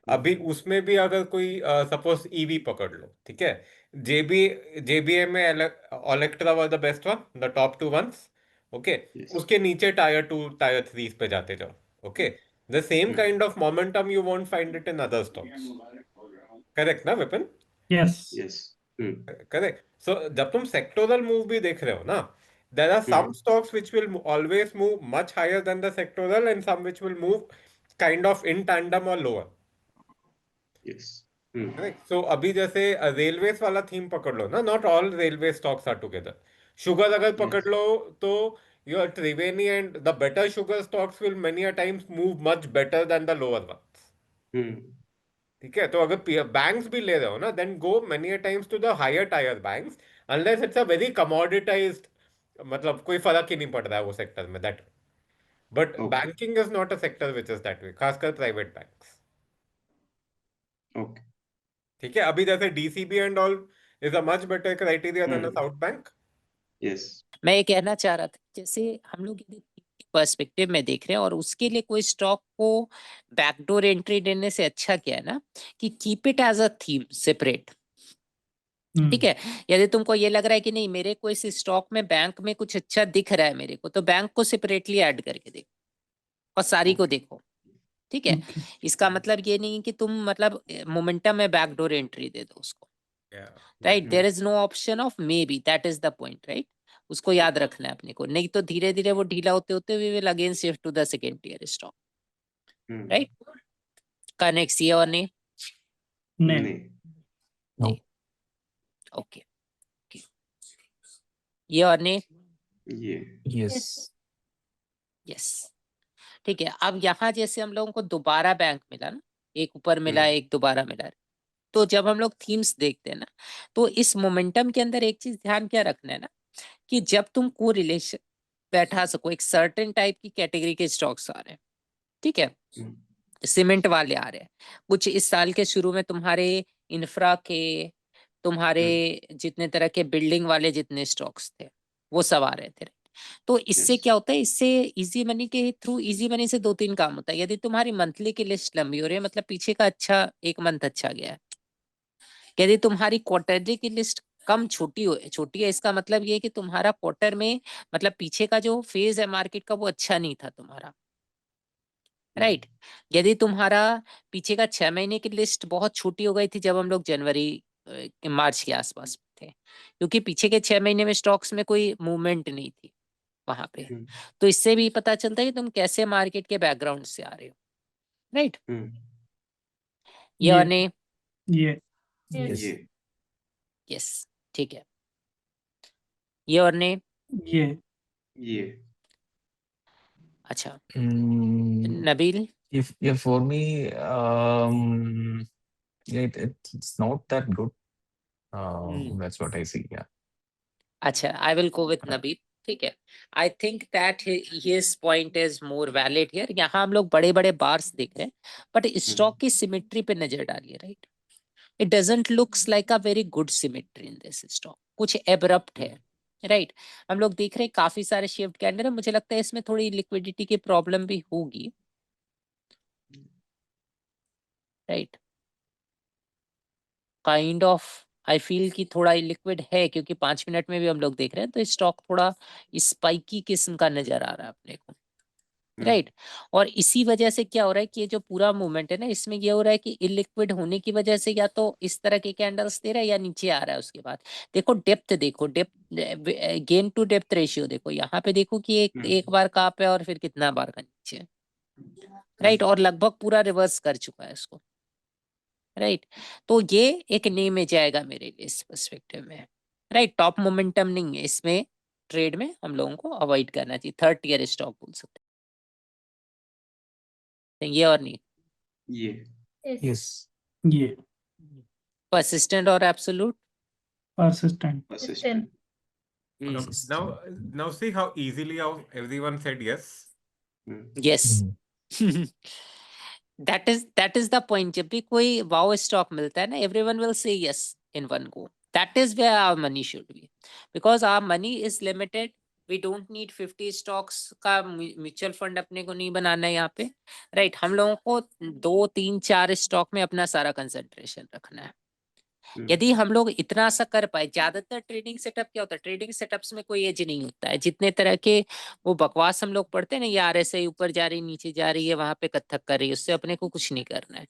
अभी उसमें भी अगर कोई सपोज ईवी पकड़ लो, ठीक है? जेबी जेबीए में Olectra was the best one, the top 2 ones, okay? उसके नीचे टायर 2 टायर 3 पे जाते जाओ, okay? The same kind of momentum you won't find it in other stocks, correct ना Vipin? Yes yes. Correct. So जब तुम सेक्टोरल मूव भी देख रहे हो ना, there are some stocks which will always move much higher than the sectoral and some which will move kind of in tandem और lower. Yes. Correct. So अभी जैसे रेलवेज वाला थीम पकड़ लो ना, not all railway stocks are together. Sugar अगर पकड़ लो तो your Triveni and the better sugar stocks will many a times move much better than the lower ones, ठीक है? तो अगर बैंक्स भी ले रहे हो ना, then go many a times to the higher tier banks, unless it's a very commoditised, मतलब कोई फर्क ही नहीं पड़ रहा है वो सेक्टर में, that. But okay. Banking is not a sector which is that way, खासकर प्राइवेट बैंक्स, ओके। ठीक है? अभी जैसे DCB and all is a much better criteria than a South bank. Yes. मैं ये कहना चाह रहा था, जैसे हम लोग यदि पर्सपेक्टिव में देख रहे हैं और उसके लिए कोई स्टॉक को बैकडोर एंट्री देने से अच्छा क्या है ना, कि keep it as a theme separate, ठीक है? यदि तुमको ये लग रहा है कि नहीं मेरे को इस स्टॉक में बैंक में कुछ अच्छा दिख रहा है मेरे को, तो बैंक को सेपरेटली ऐड करके देखो और सारी को देखो, ठीक है? इसका मतलब ये नहीं कि तुम मतलब मोमेंटम में बैकडोर एंट्री दे दो उसको, राइट? There is no option of maybe, that is the point, right? उसको याद रखना है अपने को, नहीं तो धीरे धीरे वो ढीला होते होते we will again shift to the second tier stock, right? का नेक्स्ट ये और नहीं? नहीं। No. ओके, ये और नहीं? ये Yes. यस, ठीक है। अब यहाँ जैसे हम लोगों को दोबारा बैंक मिला ना, एक ऊपर मिला एक दोबारा मिला, तो जब हम लोग थीम्स देखते हैं ना, तो इस मोमेंटम के अंदर एक चीज ध्यान क्या रखना है ना, कि जब तुम को रिलेशन बैठा सको, एक सर्टेन टाइप की कैटेगरी के स्टॉक्स आ रहे हैं, ठीक है? सीमेंट वाले आ रहे हैं कुछ इस साल के शुरू में, तुम्हारे इंफ्रा के, तुम्हारे जितने तरह के बिल्डिंग वाले जितने स्टॉक्स थे वो सब आ रहे थे। तो इससे क्या होता है, इससे इजी मनी के थ्रू, इजी मनी से 2-3 काम होता है। यदि तुम्हारी मंथली की लिस्ट लंबी हो रही है, मतलब पीछे का अच्छा एक मंथ अच्छा गया है। यदि तुम्हारी क्वार्टरली की लिस्ट कम छोटी है, इसका मतलब ये है कि तुम्हारा क्वार्टर में मतलब पीछे का जो फेज है मार्केट का वो अच्छा नहीं था तुम्हारा, राइट? यदि तुम्हारा पीछे का 6 महीने की लिस्ट बहुत छोटी हो गई थी जब हम लोग जनवरी मार्च के आसपास थे, क्योंकि पीछे के 6 महीने में स्टॉक्स में कोई मूवमेंट नहीं थी वहां पे, तो इससे भी पता चलता है कि तुम कैसे मार्केट के बैकग्राउंड से आ रहे हो, राइट? ये और नहीं? ये Yes. यस, ठीक है। ये और नहीं? ये अच्छा, Mm, Nabeel? if for me, it's not that good. That's what I see. Yeah. अच्छा, I will go with Nabeel. ठीक है, आई think that his point is more valid here. यहाँ हम लोग बड़े बड़े बार्स देख रहे हैं, बट स्टॉक की सिमेट्री पे नजर डालिए, right? It doesn't looks like a very good symmetry in this stock, कुछ एब्रप्ट है, राइट? हम लोग देख रहे हैं काफी सारे शिफ्ट कैंडल है, मुझे लगता है इसमें थोड़ी लिक्विडिटी की प्रॉब्लम भी होगी, right? Kind of I feel कि थोड़ा लिक्विड है, क्योंकि 5 मिनट में भी हम लोग देख रहे हैं तो स्टॉक थोड़ा स्पाइकी किस्म का नजर आ रहा है अपने को, राइट? और इसी वजह से क्या हो रहा है कि ये जो पूरा मूवमेंट है ना, इसमें ये हो रहा है कि इलिक्विड होने की वजह से या तो इस तरह के कैंडल्स दे रहा है या नीचे आ रहा है। उसके बाद देखो डेप्थ, देखो depth, gain to depth ratio देखो, यहाँ पे देखो कि एक बार का अप है और फिर कितना बार का नीचे, राइट? और लगभग पूरा रिवर्स कर चुका है इसको, राइट? तो ये एक नेम में जाएगा मेरे लिए इस पर्सपेक्टिव में, राइट? टॉप मोमेंटम नहीं है इसमें, ट्रेड में हम लोगों को अवॉइड करना चाहिए, थर्ड टियर स्टॉक बोल सकते हैं ये, और नहीं ये Yes. Yes. ये परसिस्टेंट और absolute. persistent. persistent. Now see how easily how everyone said yes. Yes, that is the point. जब भी कोई वाओ स्टॉक मिलता है ना, everyone will say yes in one go. That is where our money should be, because our money is limited. We don't need 50 stocks का mutual fund अपने को नहीं बनाना है यहाँ पे, राइट? हम लोगों को 2 3 4 स्टॉक में अपना सारा कंसंट्रेशन रखना है। यदि हम लोग इतना सा कर पाए, ज्यादातर ट्रेडिंग सेटअप क्या होता है, ट्रेडिंग सेटअप्स में कोई एज नहीं होता है। जितने तरह के वो बकवास हम लोग पढ़ते हैं ना, ये RSI ऊपर जा रही नीचे जा रही है, वहां पे कत्थक कर रही है, उससे अपने को कुछ नहीं करना है,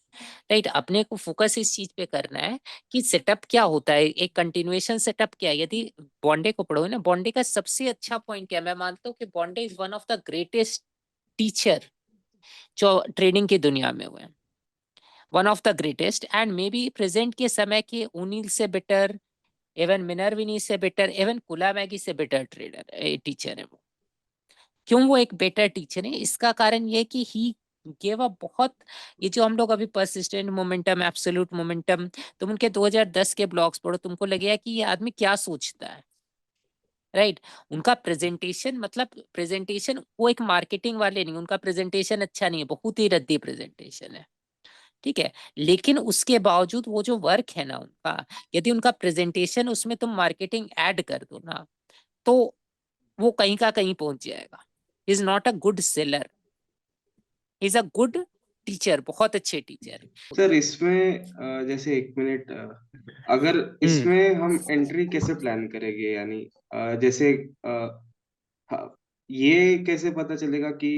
राइट? अपने को फोकस इस चीज पे करना है कि सेटअप क्या होता है, एक कंटिन्यूएशन सेटअप क्या है। यदि बॉन्डे को पढ़ो ना, बॉन्डे का सबसे अच्छा पॉइंट क्या है, मैं मानता हूँ कि Bonde is one of the greatest teacher जो ट्रेडिंग की दुनिया में हुए हैं, one of the greatest, and may be present के समय के ओनिल से बेटर, इवन मिनर्विनी से बेटर, इवन कुला मैगी से बेटर ट्रेडर टीचर है वो। क्यों वो एक बेटर टीचर है? इसका कारण ये कि ही गेव अ बहुत, ये जो हम लोग अभी परसिस्टेंट मोमेंटम, एब्सोल्यूट मोमेंटम, तुम उनके 2010 के ब्लॉग्स पढ़ो, तुमको लगेगा कि ये आदमी क्या सोचता है, राइट? उनका प्रेजेंटेशन, मतलब प्रेजेंटेशन, वो एक मार्केटिंग वाले नहीं, उनका प्रेजेंटेशन अच्छा नहीं है, बहुत ही रद्दी प्रेजेंटेशन है, ठीक है? लेकिन उसके बावजूद वो जो वर्क है ना उनका, यदि उनका प्रेजेंटेशन उसमें तुम मार्केटिंग ऐड कर दो ना, तो वो कहीं का कहीं पहुंच जाएगा। Is not a good seller, is a good teacher, बहुत अच्छे टीचर है। सर इसमें जैसे 1 मिनट, अगर इसमें हम एंट्री कैसे प्लान करेंगे, यानी जैसे हाँ, ये कैसे पता चलेगा कि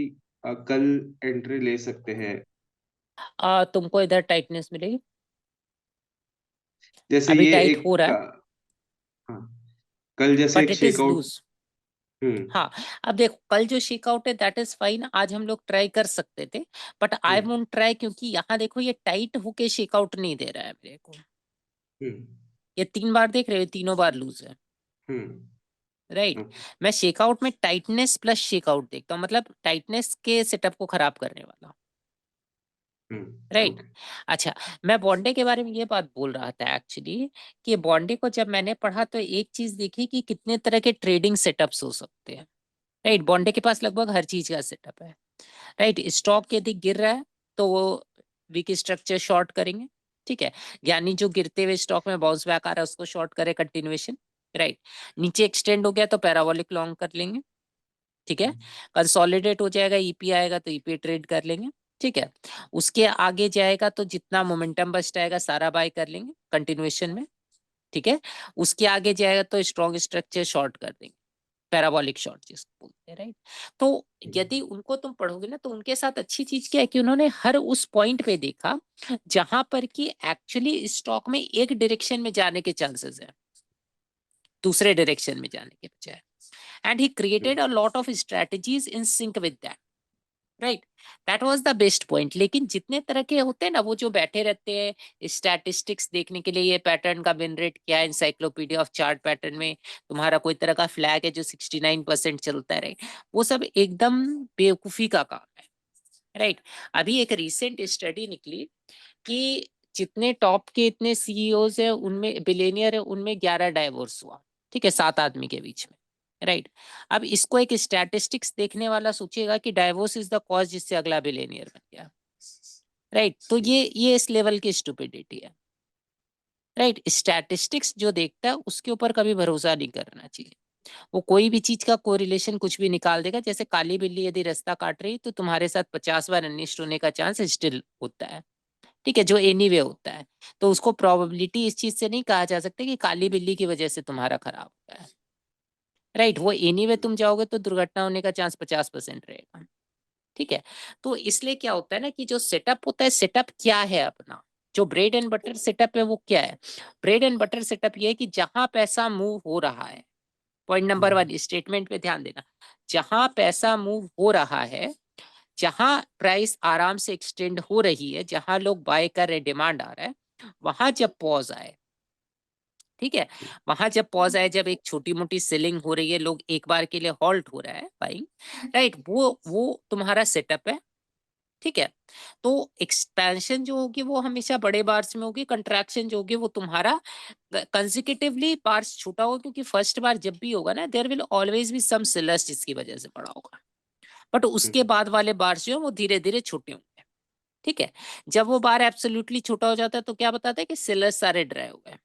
कल एंट्री ले सकते हैं? तुमको इधर टाइटनेस मिलेगी, जैसे अभी ये टाइट एक हो रहा है, हाँ, कल जैसे बट एक इट इज शेकआउट। लूज। हाँ, अब देखो कल जो शेकआउट है दैट इज फाइन, आज हम लोग ट्राई कर सकते थे, बट आई वोंट ट्राई, क्योंकि यहाँ देखो ये टाइट होके शेकआउट नहीं दे रहा है मेरे को। ये 3 बार देख रहे हो, तीनों बार लूज है, राइट? मैं शेकआउट में टाइटनेस प्लस शेकआउट देखता हूँ, मतलब टाइटनेस के सेटअप को खराब करने वाला, राइट? अच्छा, मैं बॉन्डे के बारे में ये बात बोल रहा था एक्चुअली, कि बॉन्डे को जब मैंने पढ़ा तो एक चीज देखी कि कितने तरह के ट्रेडिंग सेटअप्स हो सकते हैं, राइट? बॉन्डे के पास लगभग हर चीज का सेटअप है, राइट? स्टॉक यदि गिर रहा है तो वो वीक स्ट्रक्चर शॉर्ट करेंगे, ठीक है? यानी जो गिरते हुए स्टॉक में बाउंस बैक आ रहा है उसको शॉर्ट करे, कंटिन्यूएशन, राइट? नीचे एक्सटेंड हो गया तो पैराबोलिक लॉन्ग कर लेंगे, ठीक है? कंसोलिडेट हो जाएगा, ईपी आएगा तो ईपी ट्रेड कर लेंगे, ठीक है? उसके आगे जाएगा तो जितना मोमेंटम बच जाएगा सारा बाय कर लेंगे कंटिन्यूएशन में, ठीक है? उसके आगे जाएगा तो स्ट्रॉन्ग स्ट्रक्चर शॉर्ट कर देंगे, पैराबोलिक शॉर्ट जिसको बोलते हैं, राइट? तो यदि उनको तुम पढ़ोगे ना, तो उनके साथ अच्छी चीज क्या है कि उन्होंने हर उस पॉइंट पे देखा जहां पर कि एक्चुअली स्टॉक में एक डायरेक्शन में जाने के चांसेस है, दूसरे डायरेक्शन में जाने के बजाय, and he created a lot of strategies in sync with that, right? That was the best point. लेकिन जितने तरह के होते हैं ना, वो जो बैठे रहते हैं स्टैटिस्टिक्स देखने के लिए, ये पैटर्न का विन रेट क्या है, इंसाइक्लोपीडिया ऑफ चार्ट पैटर्न में तुम्हारा कोई तरह का फ्लैग है जो 69% चलता है, राइट? वो सब एकदम बेवकूफी का काम है, राइट? अभी एक रिसेंट स्टडी निकली कि जितने टॉप के इतने सीईओज है उनमें, बिलियनियर है उनमें 11 डाइवोर्स हुआ, ठीक है? 7 आदमी के बीच में, राइट। अब इसको एक स्टैटिस्टिक्स देखने वाला सोचेगा कि डाइवोर्स इज द कॉज जिससे अगला बिलियनियर बन गया, राइट। तो ये इस लेवल की स्टुपिडिटी है, राइट। स्टैटिस्टिक्स जो देखता है उसके ऊपर कभी भरोसा नहीं करना चाहिए। वो कोई भी चीज का कोरिलेशन कुछ भी निकाल देगा। जैसे काली बिल्ली यदि रास्ता काट रही तो तुम्हारे साथ 50 बार अनिष्ट होने का चांस स्टिल होता है, ठीक है, जो एनीवे होता है। तो उसको प्रोबेबिलिटी इस चीज से नहीं कहा जा सकता कि काली बिल्ली की वजह से तुम्हारा खराब होता है, राइट। वो एनीवे तुम जाओगे तो दुर्घटना होने का चांस 50% रहेगा, ठीक है। तो इसलिए क्या होता है ना कि जो सेटअप होता है, सेटअप क्या है अपना, जो ब्रेड एंड बटर सेटअप है वो क्या है? ब्रेड एंड बटर सेटअप ये है कि जहां पैसा मूव हो रहा है, पॉइंट नंबर 1 स्टेटमेंट पे ध्यान देना, जहां पैसा मूव हो रहा है, जहां प्राइस आराम से एक्सटेंड हो रही है, जहां लोग बाय कर रहे, डिमांड आ रहा है, वहां जब पॉज आए, ठीक है, वहां जब पॉज आए, जब एक छोटी मोटी सेलिंग हो रही है, लोग एक बार के लिए हॉल्ट हो रहा है बाइंग, राइट, वो तुम्हारा सेटअप है, ठीक है। तो एक्सपेंशन जो होगी वो हमेशा बड़े बार्स में होगी, कंट्रैक्शन जो होगी वो तुम्हारा कंसेक्यूटिवली बार्स छोटा होगा, क्योंकि फर्स्ट बार जब भी होगा ना, there will always be some sellers जिसकी वजह से बड़ा होगा, बट उसके बाद वाले बार्स जो है वो धीरे धीरे छोटे होंगे, ठीक है। जब वो बार एब्सोल्युटली छोटा हो जाता है तो क्या बताता है कि सेलर्स सारे ड्राई हो गए,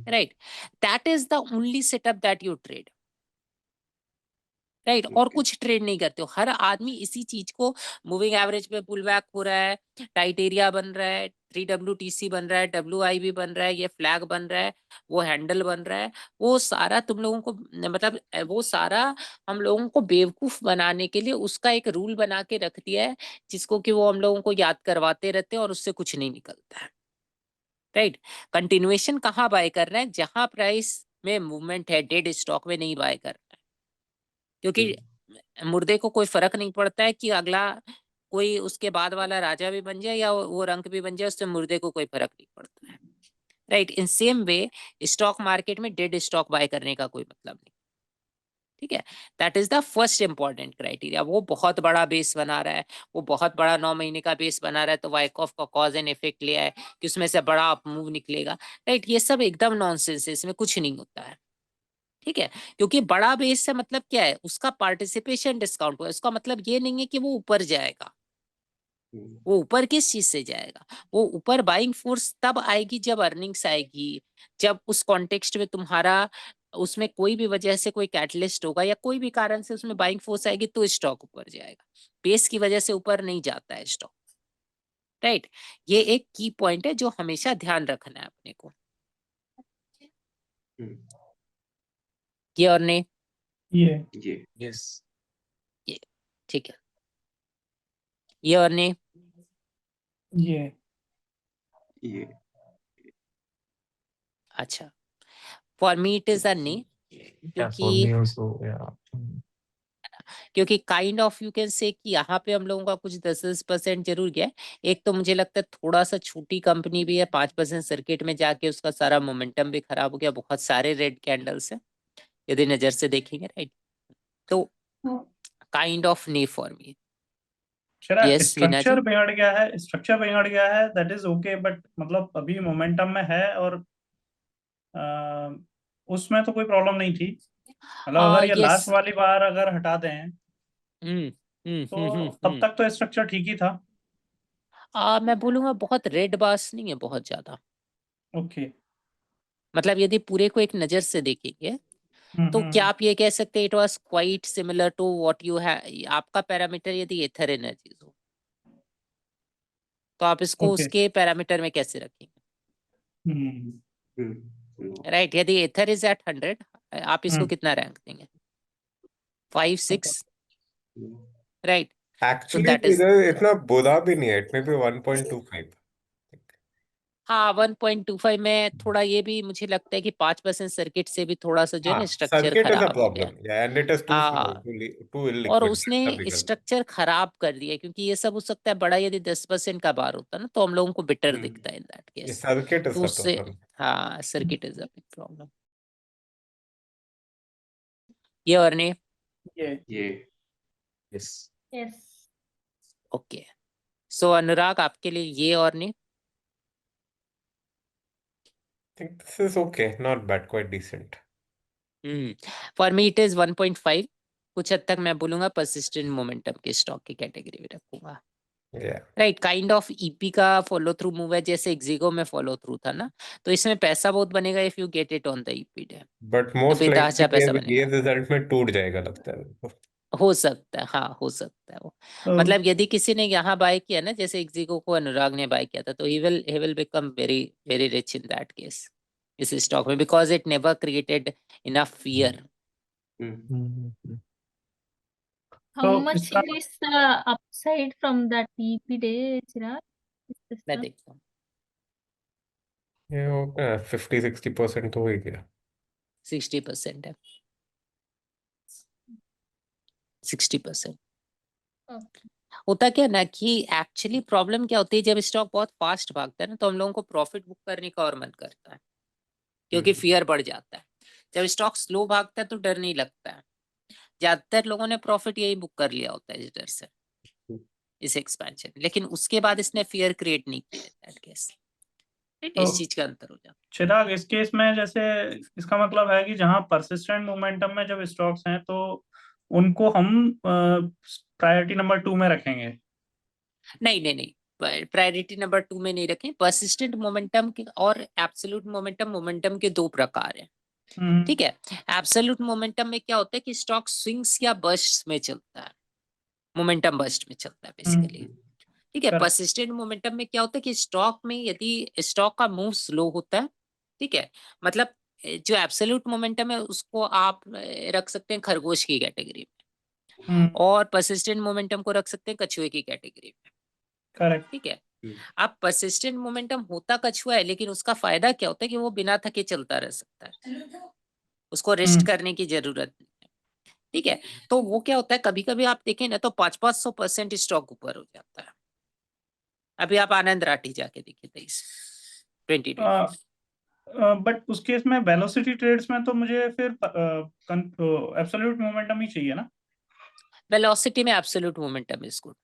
right. That is the only setup that you trade, right. और कुछ ट्रेड नहीं करते हो। हर आदमी इसी चीज को, मूविंग एवरेज पे पुल बैक हो रहा है, टाइट एरिया बन रहा है, 3WTC बन रहा है, WIB बन रहा है, ये फ्लैग बन रहा है, वो हैंडल बन रहा है, वो सारा तुम लोगों को, मतलब वो सारा हम लोगों को बेवकूफ बनाने के लिए उसका एक रूल बना के रख दिया है, जिसको कि वो हम लोगों को याद करवाते रहते हैं और उससे कुछ नहीं निकलता है, राइट। कंटिन्यूएशन कहाँ बाय करना है? जहां प्राइस में मूवमेंट है, डेड स्टॉक में नहीं बाय करना है, क्योंकि मुर्दे को कोई फर्क नहीं पड़ता है कि अगला कोई उसके बाद वाला राजा भी बन जाए या वो रंक भी बन जाए, उससे मुर्दे को कोई फर्क नहीं पड़ता है, right. In same way stock market में डेड स्टॉक बाय करने का कोई मतलब नहीं, ठीक है। That is the first important criteria. वो बहुत बड़ा बेस बना रहा है, वो बहुत बड़ा 9 महीने का बेस बना रहा है, तो वाइकॉफ का कॉज एंड इफेक्ट लिया है कि उसमें से बड़ा अप मूव निकलेगा, राइट। ये सब एकदम नॉनसेंस है, इसमें कुछ नहीं होता है, ठीक है। क्योंकि बड़ा बेस से मतलब क्या है? उसका पार्टिसिपेशन डिस्काउंट हुआ, इसका मतलब ये नहीं है कि वो ऊपर जाएगा। वो ऊपर किस चीज से जाएगा? वो ऊपर बाइंग फोर्स तब आएगी जब अर्निंग्स आएगी, जब उस कॉन्टेक्स्ट में तुम्हारा उसमें कोई भी वजह से कोई कैटलिस्ट होगा या कोई भी कारण से उसमें बाइंग फोर्स आएगी तो स्टॉक ऊपर जाएगा। बेस की वजह से ऊपर नहीं जाता है स्टॉक, राइट। ये एक की पॉइंट है जो हमेशा ध्यान रखना है अपने को, ये और नहीं ये Yes. ये, ठीक है, ये और नहीं ये अच्छा। For me it is a knee, Yeah, for me क्योंकि also, yeah. क्योंकि काइंड ऑफ यू कैन से कि यहाँ पे हम लोगों का कुछ 10% जरूर गया है। एक तो मुझे लगता है थोड़ा सा छोटी कंपनी भी है, 5% सर्किट में जाके उसका सारा मोमेंटम भी खराब हो गया, बहुत सारे रेड कैंडल्स है यदि नजर से देखेंगे, राइट। तो kind of knee for me. Yes Veena ji. Structure बिगड़ गया है, दैट इज ओके, बट मतलब अभी मोमेंटम में है और उसमें तो कोई प्रॉब्लम नहीं थी। मतलब अगर ये यस। लास्ट वाली बार अगर हटा दें तो तब तक तो स्ट्रक्चर ठीक ही था। मैं बोलूंगा बहुत रेड बास नहीं है, बहुत ज्यादा। ओके। मतलब यदि पूरे को एक नजर से देखेंगे तो क्या आप ये कह सकते हैं it was quite similar to what you have? आपका पैरामीटर यदि एथर एनर्जीज हो तो आप इसको ओके। उसके पैरामीटर में कैसे रखेंगे, हम्म राइट। यदि एथर इज एट 100, आप इसको कितना रैंक देंगे? 5 6, राइट। तो एक्चुअली दैट इज, इधर इतना बुरा भी नहीं है, इट में भी 1.25। हाँ 1.25 में थोड़ा ये भी मुझे लगता है कि 5% सर्किट से भी थोड़ा सा जो है हाँ, ना स्ट्रक्चर सर्किट इज अ खराब हो गया। Problem and it is too small, हाँ, टू और इलिक्विड, उसने तभी गलत। स्ट्रक्चर खराब कर दिया, क्योंकि ये सब हो सकता है बड़ा यदि 10% का बार होता ना तो हम लोगों को बेटर दिखता है इन दैट ये केस। सर्किट इज तो द उससे, प्रॉब्लम। हाँ circuit is a big problem. ये और नहीं ये Yes. Yes. Okay. So Anurag आपके लिए ये और नहीं? Think this is okay, not bad, quite decent. For me it is 1.5। कुछ हद तक मैं बोलूंगा परसिस्टेंट मोमेंटम के स्टॉक की कैटेगरी में रखूंगा। Yeah. Right, kind of EP का फॉलो थ्रू मूव है, जैसे एक्जिगो में फॉलो थ्रू था ना, तो इसमें पैसा बहुत बनेगा if you get it on the EP day, but तो मोस्ट बेतहाशा लाइकली पैसा ये बनेगा। रिजल्ट में टूट जाएगा लगता है मेरे को। हो सकता है, हाँ हो सकता है वो। तो मतलब यदि किसी ने यहाँ बाय किया ना, जैसे एक्जिगो को अनुराग ने बाय किया था, तो he will become very very rich in that case, इस स्टॉक में, because it never created enough fear. How तो much इसका is the upside from that EP day, Chirag? मैं देखता हूँ ये होगा 50-60% तो हो ही गया। 60% है, 60%। Okay. होता क्या ना कि एक्चुअली प्रॉब्लम क्या होती है, जब स्टॉक बहुत फास्ट भागता है ना, तो हम लोगों को प्रॉफिट बुक करने का और मन करता है, क्योंकि फियर बढ़ जाता है। जब स्टॉक स्लो भागता है तो डर नहीं लगता है। ज्यादातर लोगों ने प्रॉफिट यही बुक कर लिया होता है इस डर से, इस एक्सपेंशन, लेकिन उसके बाद इसने फियर क्रिएट नहीं किया दैट केस। तो इस चीज का अंतर हो जाता चिराग, इस केस में जैसे इसका मतलब है कि जहां परसिस्टेंट मोमेंटम में जब स्टॉक्स हैं तो उनको हम प्रायोरिटी नंबर 2 में रखेंगे। है। नहीं नहीं नहीं, प्रायोरिटी नंबर 2 में नहीं रखें। परसिस्टेंट मोमेंटम के और एब्सोल्यूट मोमेंटम, मोमेंटम के दो प्रकार हैं, ठीक है। एब्सोल्यूट मोमेंटम में क्या होता है कि स्टॉक स्विंग्स या बर्स्ट्स में चलता है, मोमेंटम बर्स्ट में चलता है बेसिकली, ठीक है। Correct. परसिस्टेंट मोमेंटम में क्या होता है कि स्टॉक में यदि स्टॉक का मूव स्लो होता है, ठीक है, मतलब जो एब्सोल्यूट मोमेंटम है उसको आप रख सकते हैं खरगोश की कैटेगरी में, और परसिस्टेंट मोमेंटम को रख सकते हैं कछुए की कैटेगरी में, करेक्ट। ठीक है। अब परसिस्टेंट मोमेंटम होता कछुआ है, लेकिन उसका फायदा क्या होता है कि वो बिना थके चलता रह सकता है, उसको रेस्ट करने की जरूरत नहीं है, ठीक है। तो वो क्या होता है, कभी कभी आप देखें ना तो 500-500% स्टॉक ऊपर हो जाता है। अभी आप आनंद राठी जाके देखिए 2020। बट उस केस में वेलोसिटी ट्रेड्स में तो मुझे फिर एब्सोल्यूट मोमेंटम ही चाहिए ना। वेलोसिटी में absolute momentum is good,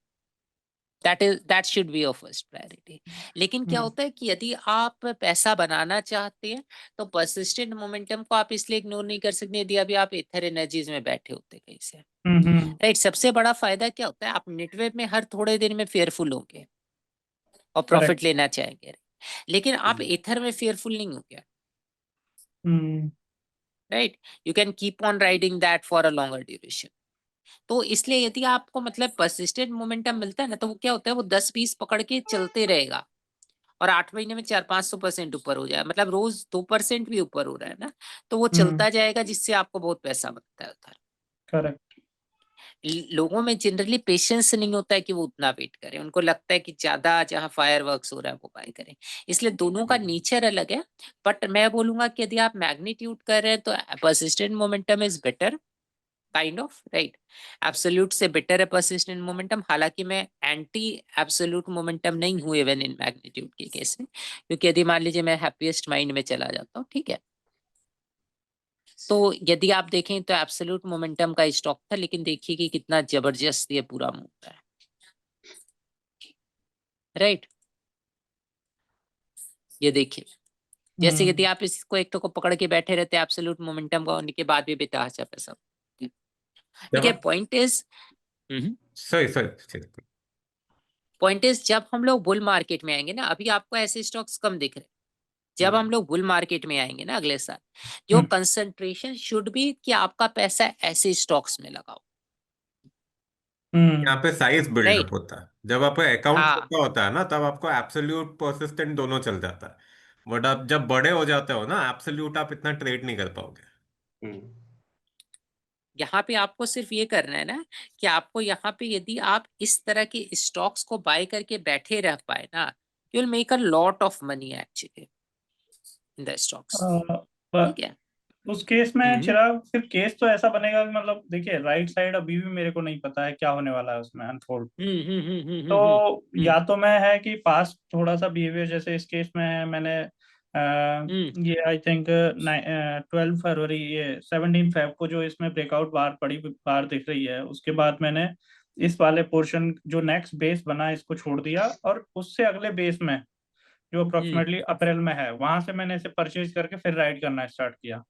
that should be your first priority. लेकिन क्या होता है कि यदि आप पैसा बनाना चाहते हैं तो परसिस्टेंट मोमेंटम को आप इसलिए इग्नोर नहीं कर सकते यदि अभी आप इथर एनर्जीज में बैठे होते कहीं से, राइट। सबसे बड़ा फायदा क्या होता है, आप नेटवेब में हर थोड़े दिन में फेयरफुल होंगे और प्रॉफिट लेना चाहेंगे, लेकिन आप इथर में फेयरफुल नहीं होंगे, right. You can keep on riding that for a longer duration. तो इसलिए यदि आपको मतलब परसिस्टेंट मोमेंटम मिलता है ना, तो वो क्या होता है, वो 10-20 पकड़ के चलते रहेगा और 8 महीने में 400-500% ऊपर हो जाए, मतलब रोज 2% भी ऊपर हो रहा है ना, तो वो चलता जाएगा, जिससे आपको बहुत पैसा बनता है उधर। करेक्ट। लोगों में जनरली पेशेंस नहीं होता है कि वो उतना वेट करें, उनको लगता है कि ज्यादा जहाँ फायरवर्क्स हो रहा है वो बाय करें, इसलिए दोनों का नेचर अलग है। बट मैं बोलूंगा कि यदि आप मैग्नीट्यूड कर रहे हैं तो persistent momentum is better, kind of, right. Absolute से बेटर है परसिस्टेंट मोमेंटम, हालांकि मैं एंटी एब्सोल्यूट मोमेंटम नहीं हूँ इवन इन मैग्नीट्यूड के केस में, क्योंकि यदि मान लीजिए मैं हैप्पीएस्ट माइंड में चला जाता हूँ, ठीक है, तो यदि आप देखें तो एब्सोल्यूट मोमेंटम का स्टॉक था, लेकिन देखिए कि कितना जबरदस्त ये पूरा मूव है, राइट। ये देखिए, जैसे यदि आप इसको एक तो को पकड़ के बैठे रहते एब्सोल्यूट मोमेंटम का होने के बाद भी बेतहाशा पैसा, ठीक है। पॉइंट इज सही पॉइंट इज जब हम लोग बुल मार्केट में आएंगे ना, अभी आपको ऐसे स्टॉक्स कम दिख रहे हैं, जब हम लोग बुल मार्केट में आएंगे ना अगले साल, जो कंसंट्रेशन शुड बी कि आपका पैसा ऐसे स्टॉक्स में लगाओ, यहाँ पे साइज बिल्डअप राइट। होता है। जब आपका अकाउंट हाँ, छोटा होता है ना, तब आपको एब्सोल्यूट परसिस्टेंट दोनों चल जाता है। बट आप जब बड़े हो जाते हो ना, एब्सोल्यूट आप इतना ट्रेड नहीं कर पाओगे। यहाँ पे आपको सिर्फ ये करना है ना कि आपको यहाँ पे यदि आप इस तरह के स्टॉक्स को बाय करके बैठे रह पाए ना, you will make a lot of money actually in the stocks, ठीक है। उस केस में चिराग, फिर केस तो ऐसा बनेगा कि मतलब देखिए, राइट साइड अभी भी मेरे को नहीं पता है क्या होने वाला है उसमें अनफोल्ड। तो या तो मैं है कि पास्ट थोड़ा सा बिहेवियर, जैसे इस केस में है, मैंने ये आई थिंक 12 फरवरी, ये 17 फेब को जो इसमें ब्रेकआउट बार बड़ी बार दिख रही है, उसके बाद मैंने इस वाले पोर्शन जो नेक्स्ट बेस बना इसको छोड़ दिया, और उससे अगले बेस में जो अप्रोक्सीमेटली अप्रैल में है, वहां से मैंने इसे परचेज करके फिर राइड करना स्टार्ट किया।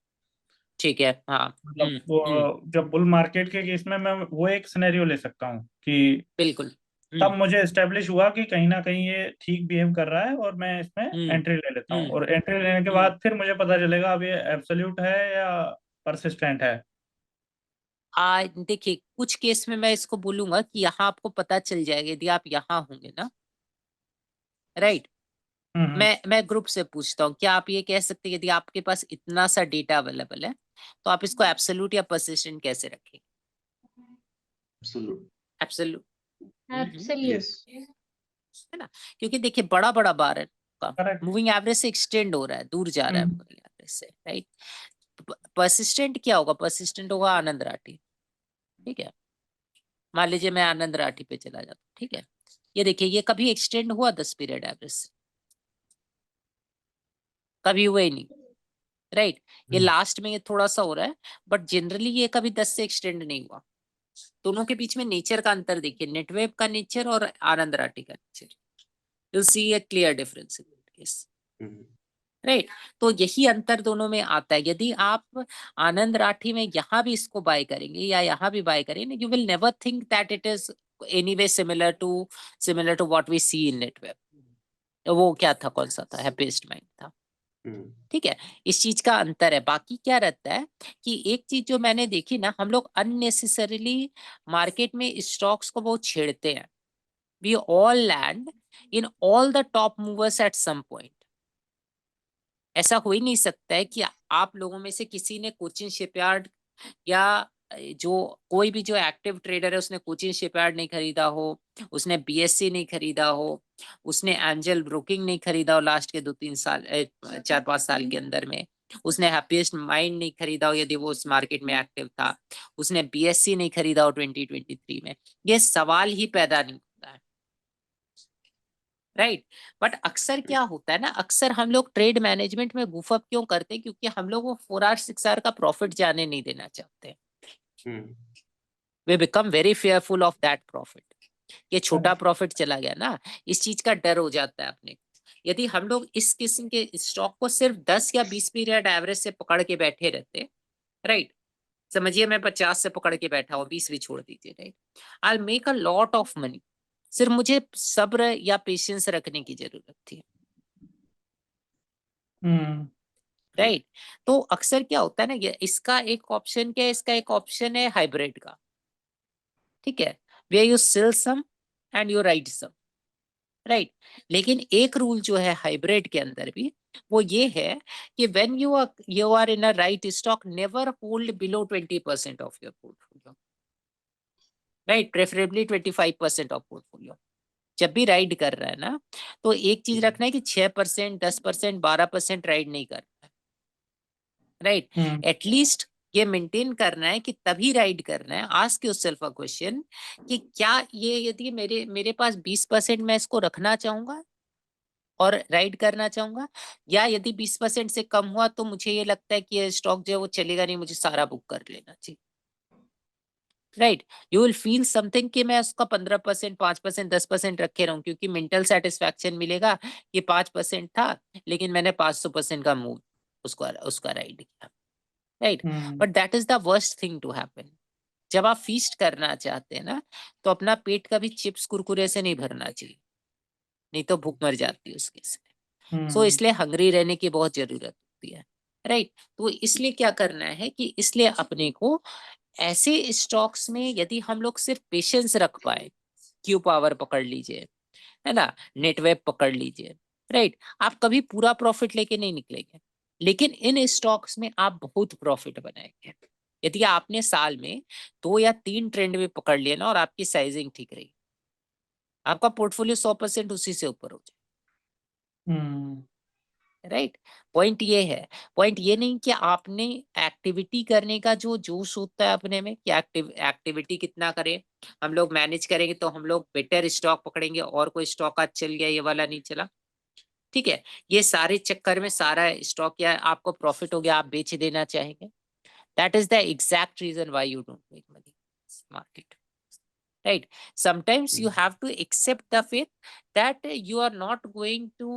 ठीक है, हाँ। मतलब वो जब बुल मार्केट के केस में मैं वो एक सिनेरियो ले सकता हूँ कि बिल्कुल। तब मुझे एस्टेब्लिश हुआ कि कहीं ना कहीं ये ठीक बिहेव कर रहा है और मैं इसमें एंट्री ले लेता हूँ, और एंट्री लेने के बाद फिर मुझे पता चलेगा अब ये एब्सोल्यूट है या परसिस्टेंट है। देखिए, कुछ केस में मैं इसको बोलूंगा कि यहाँ आपको पता चल जाएगा यदि आप यहाँ होंगे ना, राइट। मैं ग्रुप से पूछता हूँ, क्या आप ये कह सकते हैं यदि आपके पास इतना सा डेटा अवेलेबल है तो आप इसको एब्सोल्यूट या परसिस्टेंट कैसे रखेंगे? एब्सोल्यूट। Absolute, Absolute. यस। है ना, क्योंकि देखिए बड़ा बड़ा बार है का करेक्ट। मूविंग एवरेज से एक्सटेंड हो रहा है, दूर जा रहा है मूविंग एवरेज से, राइट। परसिस्टेंट क्या होगा? परसिस्टेंट होगा आनंद राठी, ठीक है। मान लीजिए मैं आनंद राठी पे चला जाता हूँ, ठीक है। ये देखिए, ये कभी एक्सटेंड हुआ 10 पीरियड एवरेज से? कभी हुआ ही नहीं, राइट। ये लास्ट में ये थोड़ा सा हो रहा है, बट जनरली ये कभी 10 से एक्सटेंड नहीं हुआ। दोनों के बीच में नेचर का अंतर देखिए, नेटवेव का नेचर और आनंद राठी का nature, you see a clear difference in this, right. तो यही अंतर दोनों में आता है। यदि आप आनंद राठी में यहाँ भी इसको बाय करेंगे या यहाँ भी बाय करेंगे, you will never think that it is anyway similar to what we see in Netweb. वो क्या था, कौन सा था? हैप्पीएस्ट माइंड था, ठीक है। इस चीज का अंतर है। बाकी क्या रहता है कि एक चीज जो मैंने देखी ना, हम लोग अननेसेसरीली मार्केट में स्टॉक्स को बहुत छेड़ते हैं। We all land in all the top movers at some point. ऐसा हो ही नहीं सकता है कि आप लोगों में से किसी ने कोचिन शिपयार्ड या जो कोई भी जो एक्टिव ट्रेडर है उसने कोचिन शिपयार्ड नहीं खरीदा हो, उसने बीएससी नहीं खरीदा हो, उसने एंजल ब्रोकिंग नहीं खरीदा हो लास्ट के 2-3 साल 4-5 साल के अंदर में, उसने हैप्पीएस्ट माइंड नहीं खरीदा हो यदि वो उस मार्केट में एक्टिव था, उसने बीएससी नहीं खरीदा हो 2023 में। ये सवाल ही पैदा नहीं होता है, राइट। बट अक्सर क्या होता है ना, अक्सर हम लोग ट्रेड मैनेजमेंट में गुफअप क्यों करते हैं? क्योंकि हम लोग वो 4 आवर 6 आवर का प्रॉफिट जाने नहीं देना चाहते। We become very fearful of that profit. ये छोटा प्रॉफिट चला गया ना, इस चीज का डर हो जाता है अपने। यदि हम लोग इस किस्म के स्टॉक को सिर्फ 10 या 20 पीरियड एवरेज से पकड़ के बैठे रहते, राइट, समझिए मैं 50 से पकड़ के बैठा हूँ, 20 भी छोड़ दीजिए, right, I will make a lot of money. सिर्फ मुझे सब्र या पेशेंस रखने की जरूरत थी, राइट। तो अक्सर क्या होता है ना, ये इसका एक ऑप्शन क्या है? इसका एक ऑप्शन है हाइब्रिड का, ठीक है, way you sell some and you write some, right. लेकिन एक रूल जो है हाइब्रिड के अंदर भी, वो ये है कि when you are in a right stock, never hold below 20% of your portfolio, right, preferably 25% of portfolio. जब भी राइड कर रहा है ना, तो एक चीज रखना है कि 6%, 10%, 12% राइड नहीं करना है, राइट। एटलीस्ट ये मेंटेन करना है कि तभी राइड करना है। आस्क योरसेल्फ अ क्वेश्चन कि क्या ये यदि मेरे पास 20% मैं इसको रखना चाहूंगा और राइड करना चाहूंगा, या यदि 20% से कम हुआ तो मुझे ये लगता है कि ये स्टॉक जो है वो चलेगा नहीं, मुझे सारा बुक कर लेना चाहिए, right. You will feel something कि मैं उसका 15%, 5%, 10% रखे रहूं, क्योंकि मेंटल सेटिस्फैक्शन मिलेगा कि 5% था लेकिन मैंने 500% का मूव उसका राइड किया, right. But that is the worst thing to happen. जब आप फीस्ट करना चाहते हैं ना, तो अपना पेट कभी चिप्स कुरकुरे से नहीं भरना चाहिए, नहीं तो भूख मर जाती है उसके से। सो इसलिए हंग्री रहने की बहुत जरूरत होती है, राइट। तो इसलिए क्या करना है कि इसलिए अपने को ऐसे स्टॉक्स में यदि हम लोग सिर्फ पेशेंस रख पाए, क्यू पावर पकड़ लीजिए, है ना, नेटवेब पकड़ लीजिए, राइट, आप कभी पूरा प्रॉफिट लेके नहीं निकलेंगे, लेकिन इन स्टॉक्स में आप बहुत प्रॉफिट बनाएंगे यदि आपने साल में 2 या 3 ट्रेंड भी पकड़ लिए ना और आपकी साइजिंग ठीक रही, आपका पोर्टफोलियो 100% उसी से ऊपर हो जाए, राइट। पॉइंट ये है, पॉइंट ये नहीं कि आपने एक्टिविटी करने का जो जोश होता है अपने में कि एक्टिविटी कितना करें, हम लोग मैनेज करेंगे तो हम लोग बेटर स्टॉक पकड़ेंगे और कोई स्टॉक आज चल गया ये वाला नहीं चला, ठीक है, ये सारे चक्कर में सारा स्टॉक या आपको प्रॉफिट हो गया आप बेच देना चाहेंगे। That is the exact reason why you don't make money market, right? Sometimes you have to accept the fact that you are not going to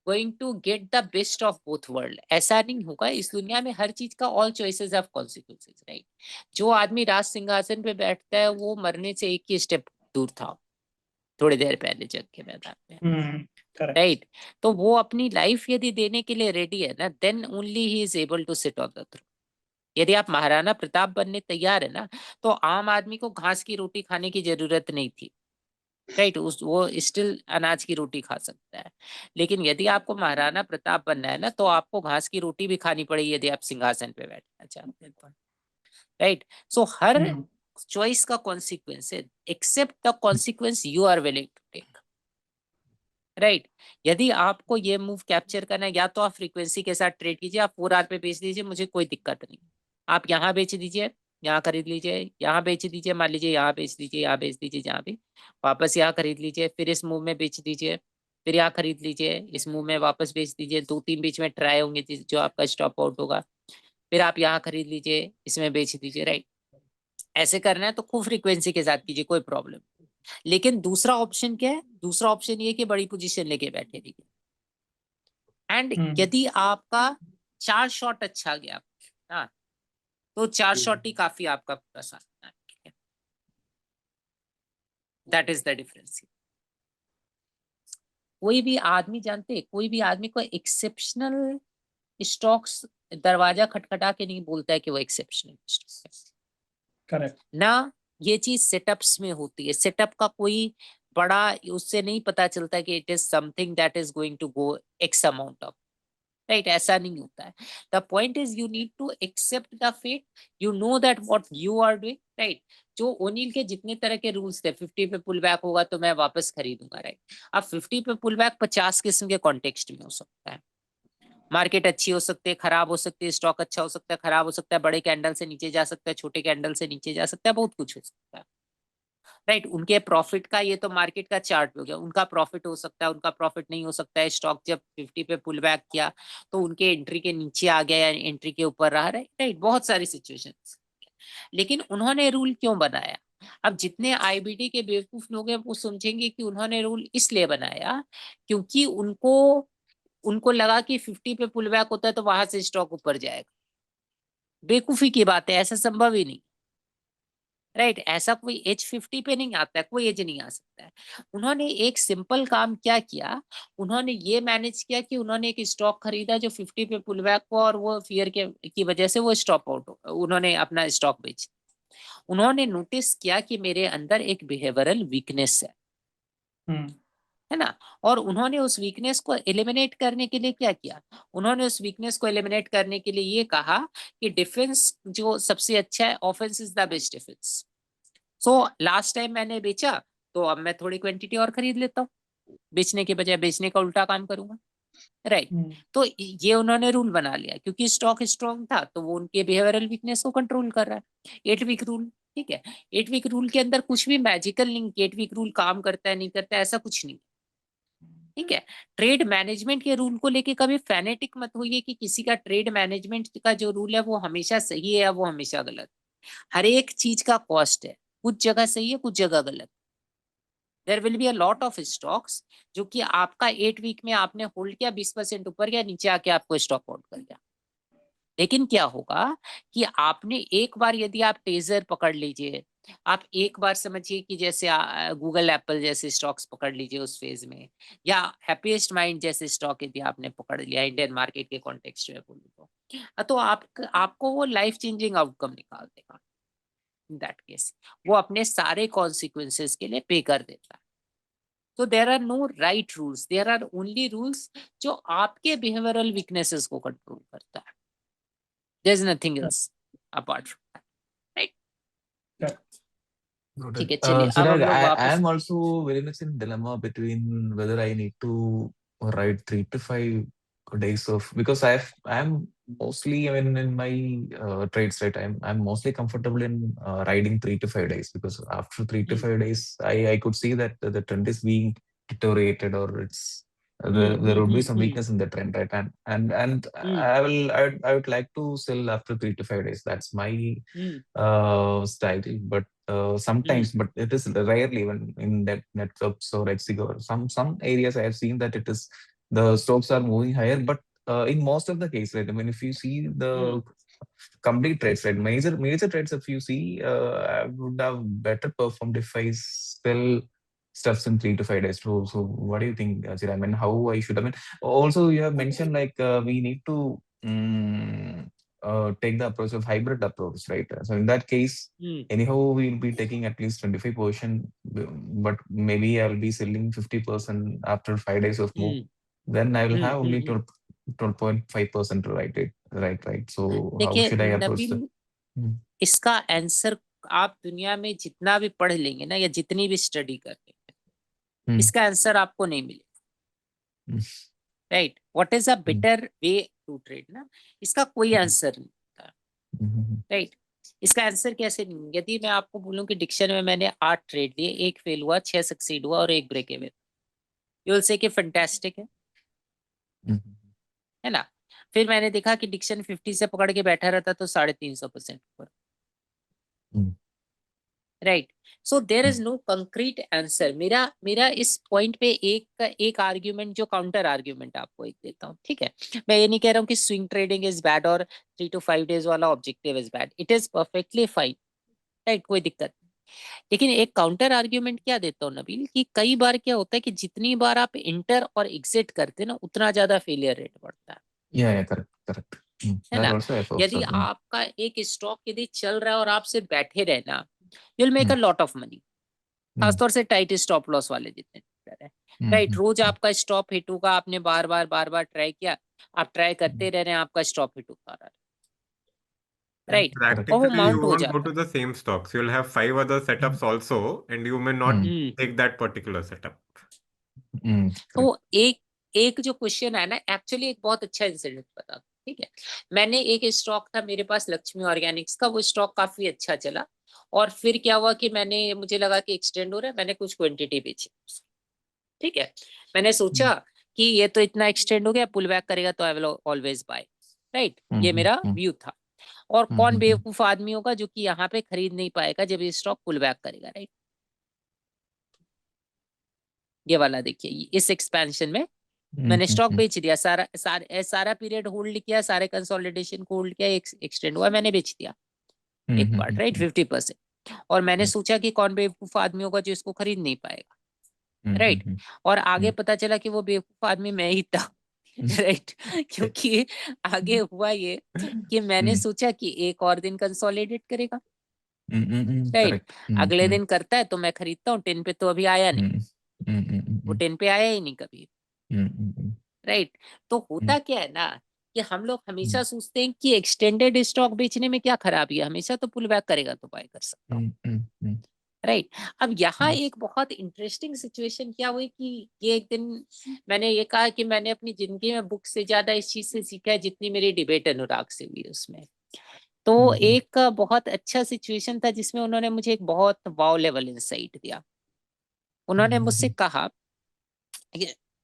going to get the best of both world. ऐसा नहीं होगा, इस दुनिया में हर चीज का all choices have consequences, right? जो आदमी राज सिंहासन पे बैठता है वो मरने से एक ही स्टेप दूर था थोड़ी देर पहले जंग के मैदान में, राइट? तो वो अपनी लाइफ यदि देने के लिए रेडी है ना, then only he is able to sit on the throne. यदि आप महाराणा प्रताप बनने तैयार है ना, तो आम आदमी को घास की रोटी खाने की जरूरत नहीं थी, राइट? वो स्टिल अनाज की रोटी खा सकता है। लेकिन यदि आपको महाराणा प्रताप बनना है ना, तो आपको घास की रोटी भी खानी पड़ेगी यदि आप सिंहासन पे बैठना चाहते हैं, राइट? सो हर चॉइस का कॉन्सिक्वेंस है, accept the consequence you are willing to take, right? यदि आपको ये मूव कैप्चर करना है, या तो आप फ्रीक्वेंसी के साथ ट्रेड कीजिए, आप 4 आवर पे बेच दीजिए, मुझे कोई दिक्कत नहीं। आप यहाँ बेच दीजिए, यहाँ खरीद लीजिए, यहाँ बेच दीजिए, मान लीजिए यहाँ बेच दीजिए, यहाँ बेच दीजिए, जहाँ भी वापस यहाँ खरीद लीजिए, फिर इस मूव में बेच दीजिए, फिर यहाँ खरीद लीजिए, इस मूव में वापस बेच दीजिए, 2-3 बीच में ट्राई होंगे जो आपका स्टॉप आउट होगा, फिर आप यहाँ खरीद लीजिए, इसमें बेच दीजिए, राइट? ऐसे करना है तो खूब फ्रीक्वेंसी के साथ कीजिए, कोई प्रॉब्लम। लेकिन दूसरा ऑप्शन क्या है? दूसरा ऑप्शन ये कि बड़ी पोजीशन लेके बैठे रहिए, एंड यदि आपका 4 शॉट अच्छा गया ना, तो 4 शॉट ही काफी आपका पूरा साथ। That is the difference. कोई भी आदमी जानते, कोई भी आदमी को एक्सेप्शनल स्टॉक्स दरवाजा खटखटा के नहीं बोलता है कि वो एक्सेप्शनल स्टॉक है, करेक्ट ना? ये चीज सेटअप्स में होती है। सेटअप का कोई बड़ा उससे नहीं पता चलता कि it is something that is going to go X amount of, right? ऐसा नहीं होता है। The point is you need to accept the fate, you know that what you are doing, right? जो ओनिल के जितने तरह के रूल्स थे, 50 पे पुल बैक होगा तो मैं वापस खरीदूंगा, राइट? अब 50 पे पुल बैक 50 किस्म के कॉन्टेक्स्ट में हो सकता है। मार्केट अच्छी हो सकती है, खराब हो सकती है, स्टॉक अच्छा हो सकता है, खराब हो सकता है, बड़े कैंडल से नीचे जा सकता है, छोटे कैंडल से नीचे जा सकता है, बहुत कुछ हो सकता है, राइट? उनके प्रॉफिट का, ये तो मार्केट का चार्ट हो गया, उनका प्रॉफिट हो सकता है, उनका प्रॉफिट नहीं हो सकता है। स्टॉक जब 50 पे पुल बैक किया तो उनके एंट्री के नीचे आ गया या एंट्री के ऊपर रहा, राइट? बहुत सारी सिचुएशन। लेकिन उन्होंने रूल क्यों बनाया? अब जितने आईबीडी के बेवकूफ लोग हैं वो समझेंगे कि उन्होंने रूल इसलिए बनाया क्योंकि उनको लगा कि 50 पे पुल बैक होता है तो वहां से स्टॉक ऊपर जाएगा। बेवकूफी की बात है, ऐसा संभव ही नहीं, राइट? ऐसा कोई एज 50 पे नहीं आता है, कोई एज नहीं आ सकता है। उन्होंने एक सिंपल काम क्या किया, उन्होंने ये मैनेज किया कि उन्होंने एक स्टॉक खरीदा जो 50 पे पुल बैक हुआ और वो फियर की वजह से वो स्टॉप आउट हो, उन्होंने अपना स्टॉक बेच। उन्होंने नोटिस किया कि मेरे अंदर एक बिहेवियरल वीकनेस है ना, और उन्होंने उस वीकनेस को एलिमिनेट करने के लिए क्या किया? उन्होंने उस वीकनेस को एलिमिनेट करने के लिए ये कहा कि डिफेंस जो सबसे अच्छा है, offence is the best defence. So last time मैंने बेचा तो अब मैं थोड़ी क्वांटिटी और खरीद लेता हूँ, बेचने के बजाय बेचने का उल्टा काम करूंगा, राइट? तो ये उन्होंने रूल बना लिया क्योंकि स्टॉक स्ट्रॉन्ग था तो वो उनके बिहेवियरल वीकनेस को कंट्रोल कर रहा है। 8 वीक रूल, ठीक है? 8 वीक रूल के अंदर कुछ भी मैजिकल नहीं, 8 वीक रूल काम करता है नहीं करता है ऐसा कुछ नहीं, ठीक है? ट्रेड मैनेजमेंट के रूल को लेके कभी फैनेटिक मत होइए कि किसी का ट्रेड मैनेजमेंट का जो रूल है वो हमेशा सही है या वो हमेशा गलत। हर एक चीज का कॉस्ट है, कुछ जगह सही है, कुछ जगह गलत। There will be a lot of stocks जो कि आपका 8 वीक में आपने होल्ड किया, 20% ऊपर गया, नीचे आके आपको स्टॉप आउट कर गया। लेकिन क्या होगा कि आपने एक बार, यदि आप टेजर पकड़ लीजिए, आप एक बार समझिए कि जैसे गूगल एप्पल जैसे स्टॉक्स पकड़ लीजिए उस फेज में, या हैप्पीएस्ट माइंड जैसे स्टॉक यदि आपने पकड़ लिया इंडियन मार्केट के कॉन्टेक्स्ट में बोलूं तो आपको वो लाइफ चेंजिंग आउटकम निकाल देगा। इन दैट केस वो अपने सारे कॉन्सिक्वेंसेस के लिए पे कर देता है। तो there are no right rules, there are only rules जो आपके बिहेवियरल वीकनेसेस को कंट्रोल करता है। There's nothing else apart from that, right? ठीक है, चलिए अब हम Chirag, लोग I वापस am also very much in dilemma between whether I need to write 3 to 5 days of, because I'm mostly, I mean, in my trades, right? I'm mostly comfortable in riding 3 to 5 days, because after 3 to 5 days, I could see that the trend is being deteriorated, or it's there would be some weakness in the trend, right? And I would like to sell after 3 to 5 days. That's my style, but sometimes, but it is rarely when in that networks or Exigo or some areas I have seen that it is the stocks are moving higher, but in most of the case, right? I mean, if you see the complete trades, right? Major trades, if you see, I would have better performed if I sell stuffs in 3 to 5 days. So what do you think, Ajay? I mean, how I should? I mean, also you have mentioned like we need to take the approach of hybrid approach, right? So in that case, anyhow, we'll be taking at least 25%, but maybe I'll be selling 50% after 5 days of move. Then I will have only 12.5% to write it, right? So how देखिए should I approach Nabeel, the? इसका answer आप दुनिया में जितना भी पढ़ लेंगे ना, या जितनी भी स्टडी कर लेंगे, इसका आंसर आपको नहीं मिलेगा, right? What is a better way to trade ना, इसका कोई आंसर नहीं होता, राइट? इसका आंसर कैसे नहीं? यदि मैं आपको बोलूं कि डिक्शन में मैंने 8 ट्रेड लिए, 1 फेल हुआ, 6 सक्सीड हुआ और 1 break away, you will say कि फैंटास्टिक है ना? फिर मैंने देखा कि डिक्शन 50 से पकड़ के बैठा रहता तो 350% ऊपर, right? So there is no concrete answer. मेरा इस पॉइंट पे एक आर्ग्यूमेंट, जो काउंटर आर्ग्यूमेंट आपको एक देता हूँ, ठीक है? मैं ये नहीं कह रहा हूँ कि स्विंग ट्रेडिंग इज बैड और 3 to 5 डेज वाला objective is bad, it is perfectly fine, right? कोई दिक्कत नहीं। लेकिन एक काउंटर आर्ग्यूमेंट क्या देता हूँ नबील, कि कई बार क्या होता है कि जितनी बार आप इंटर और एग्जिट करते हैं ना, उतना ज्यादा फेलियर रेट बढ़ता है, Yeah, correct. है That ना? also I've यदि observed. आपका एक स्टॉक यदि चल रहा है और आप सिर्फ बैठे रहना, you will make a lot of money, खासतौर से टाइट स्टॉप लॉस वाले जितने है, राइट? रोज आपका स्टॉप हिट होगा, आपने बार बार ट्राई किया, आप ट्राई करते रह रहे हैं, आपका स्टॉप हिट होता रहा, राइट? और वो Practically, you माउंट हो won't go जाता to the same stocks. You'll have 5 other setups also, and you may not है। take that particular setup. तो एक जो क्वेश्चन है ना, एक्चुअली एक बहुत अच्छा इंसिडेंट बता, ठीक है? मैंने एक स्टॉक था मेरे पास लक्ष्मी ऑर्गेनिक्स का, वो स्टॉक काफी अच्छा चला, और फिर क्या हुआ कि मुझे लगा कि एक्सटेंड हो रहा है, मैंने कुछ क्वांटिटी बेची, ठीक है? मैंने सोचा कि ये तो इतना एक्सटेंड हो गया, पुल बैक करेगा तो I will always buy, right? ये मेरा व्यू था। और कौन बेवकूफ आदमी होगा जो कि यहाँ पे खरीद नहीं पाएगा जब ये स्टॉक पुल बैक करेगा, राइट? ये वाला देखिए, इस एक्सपेंशन में मैंने स्टॉक बेच दिया, सारा पीरियड होल्ड किया, सारे कंसोलिडेशन को होल्ड किया, एक्सटेंड हुआ, मैंने बेच दिया एक पार्ट, राइट? 50%। और मैंने सोचा कि कौन बेवकूफ आदमी होगा जो इसको खरीद नहीं पाएगा, राइट? और आगे पता चला कि वो बेवकूफ आदमी मैं ही था, राइट? क्योंकि आगे हुआ ये कि मैंने सोचा कि एक और दिन कंसोलिडेट करेगा, राइट? अगले दिन करता है तो मैं खरीदता हूँ, 10 पे तो अभी आया नहीं, वो 10 पे आया ही नहीं कभी, राइट? तो होता क्या है ना कि हम लोग हमेशा सोचते हैं कि एक्सटेंडेड स्टॉक बेचने में क्या खराबी है, हमेशा तो पुल बैक करेगा तो बाय कर सकता हूँ, राइट? अब यहाँ एक बहुत इंटरेस्टिंग सिचुएशन क्या हुई कि ये एक दिन मैंने ये कहा कि मैंने अपनी जिंदगी में बुक से ज्यादा इस चीज से सीखा है जितनी मेरी डिबेट अनुराग से हुई उसमें। तो एक बहुत अच्छा सिचुएशन था जिसमें उन्होंने मुझे एक बहुत वाव लेवल इंसाइट दिया। उन्होंने मुझसे कहा,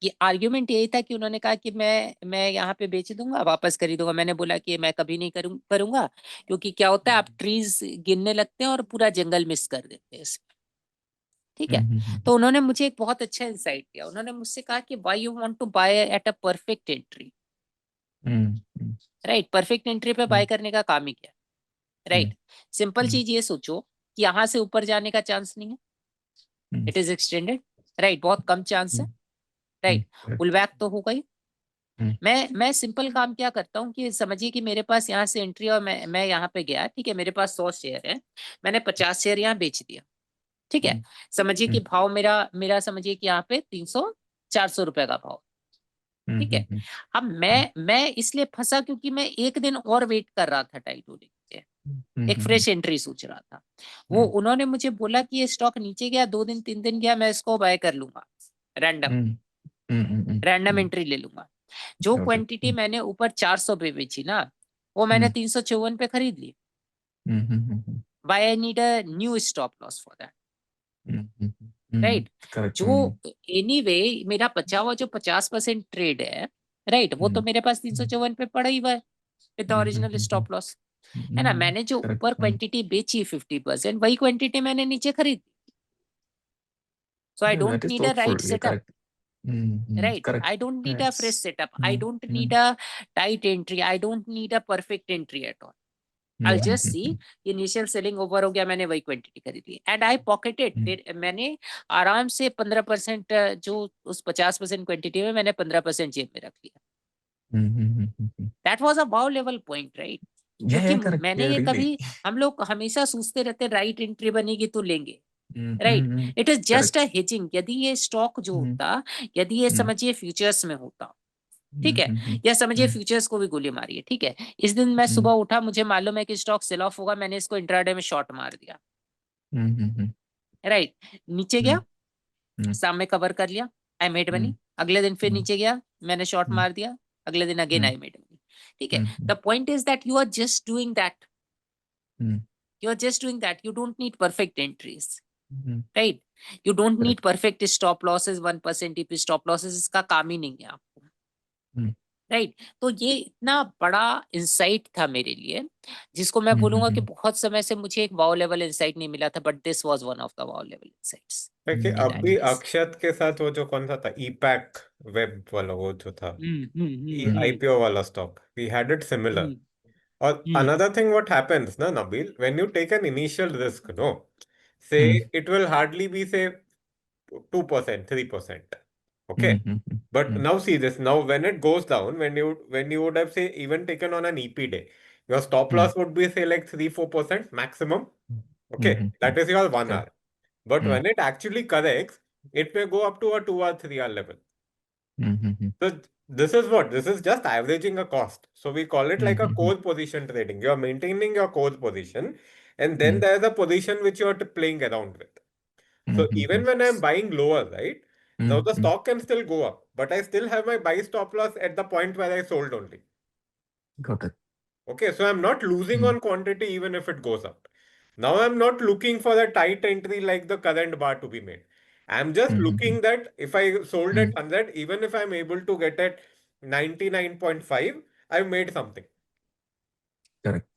ये आर्ग्यूमेंट यही था कि उन्होंने कहा कि मैं यहाँ पे बेच दूंगा, वापस खरीदूंगा। मैंने बोला कि मैं कभी नहीं करूंगा, क्योंकि क्या होता है आप ट्रीज गिनने लगते हैं और पूरा जंगल मिस कर देते हैं इसमें, ठीक है? तो उन्होंने मुझे एक बहुत अच्छा इंसाइट दिया। उन्होंने मुझसे कहा कि why you want to buy at a perfect entry, right? Perfect entry पे बाय करने का काम ही क्या, राइट? सिंपल चीज ये सोचो कि यहाँ से ऊपर जाने का चांस नहीं है, इट इज एक्सटेंडेड, राइट? बहुत कम चांस है, राइट? पुल बैक तो होगा ही। मैं सिंपल काम क्या करता हूँ कि समझिए कि मेरे पास यहाँ से एंट्री और मैं यहाँ पे गया, ठीक है? मेरे पास 100 शेयर है, मैंने 50 शेयर यहाँ बेच दिया, ठीक है? समझिए कि भाव मेरा समझिए कि यहाँ पे 300-400 रुपए का भाव, ठीक है? अब मैं इसलिए फंसा क्योंकि मैं एक दिन और वेट कर रहा था टाइट होने के लिए, एक फ्रेश एंट्री सोच रहा था। वो उन्होंने मुझे बोला कि ये स्टॉक नीचे गया, 2 दिन 3 दिन गया, मैं इसको बाय कर लूंगा, रैंडम एंट्री ले लूंगा। जो क्वांटिटी मैंने ऊपर 400 पे बेची ना, वो मैंने 354 पे खरीद ली। Buy I need a new stop loss for that, right? जो एनीवे मेरा बचा हुआ जो 50% ट्रेड है, राइट, वो तो मेरे पास 354 पे पड़ा ही हुआ है विद ओरिजिनल स्टॉप लॉस, है ना? मैंने जो ऊपर क्वांटिटी बेची 50%, वही क्वांटिटी मैंने नीचे खरीदी। So I don't need a right setup, Right? Correct. I don't need a fresh Yes. setup. I don't need a tight entry. I don't need a perfect entry at all. I'll just see initial selling over हो गया, मैंने वही quantity खरीद ली and I pocketed. फिर मैंने आराम से 15% जो उस 50% क्वांटिटी में मैंने 15% जेब में रख लिया। That was a wow level point, right? क्योंकि correct. मैंने Yeah, ये really. कभी, हम लोग हमेशा सोचते रहते राइट एंट्री बनेगी तो लेंगे, right? It is just a hedging. यदि ये स्टॉक जो होता, यदि ये समझिए फ्यूचर्स में होता, ठीक है, या समझिए फ्यूचर्स को भी गोली मारी है, ठीक है, इस दिन मैं सुबह उठा, मुझे मालूम है कि स्टॉक सेल ऑफ होगा, मैंने इसको इंट्राडे में शॉर्ट मार दिया, राइट? नीचे गया, शाम में कवर कर लिया, आई मेड मनी। अगले दिन फिर नीचे गया, मैंने शॉर्ट मार दिया, अगले दिन अगेन आई मेड मनी, ठीक है। The point is that you are just doing that, you are just doing that. You don't need perfect entries, right? You don't need perfect stop losses, 1% TP stop losses, इसका काम ही नहीं है आपको, right? तो ये इतना बड़ा इंसाइट था मेरे लिए, जिसको मैं बोलूंगा कि बहुत समय से मुझे एक वाव लेवल इंसाइट नहीं मिला था, but this was one of the wow level insights. देखिए अभी अक्षत के साथ वो जो कौन सा था, ईपैक वेब वाला, वो जो था IPO वाला stock, we had it similar. Or another thing, what happens, na, Nabil, when you take an initial risk, no, say it will hardly be, say, 2%, 3%. Okay. But now see this. Now when it goes down, when you would have, say, even taken on an EP day, your stop loss would be, say, like 3-4% maximum. Okay. That is your 1 hour. But when it actually corrects, it may go up to a 2 or 3 hour level. So this is what? This is just averaging a cost. So we call it like a core position trading. You are maintaining your core position, and then there is a position which you are playing around with. So even when I'm buying lower, right? Now the stock can still go up, but I still have my buy stop loss at the point where I sold only. Got it. Okay, so I'm not losing on quantity even if it goes up. Now I'm not looking for a tight entry like the current bar to be made. I'm just looking that if I sold at 100, even if I'm able to get at 99.5, I've made something. Correct.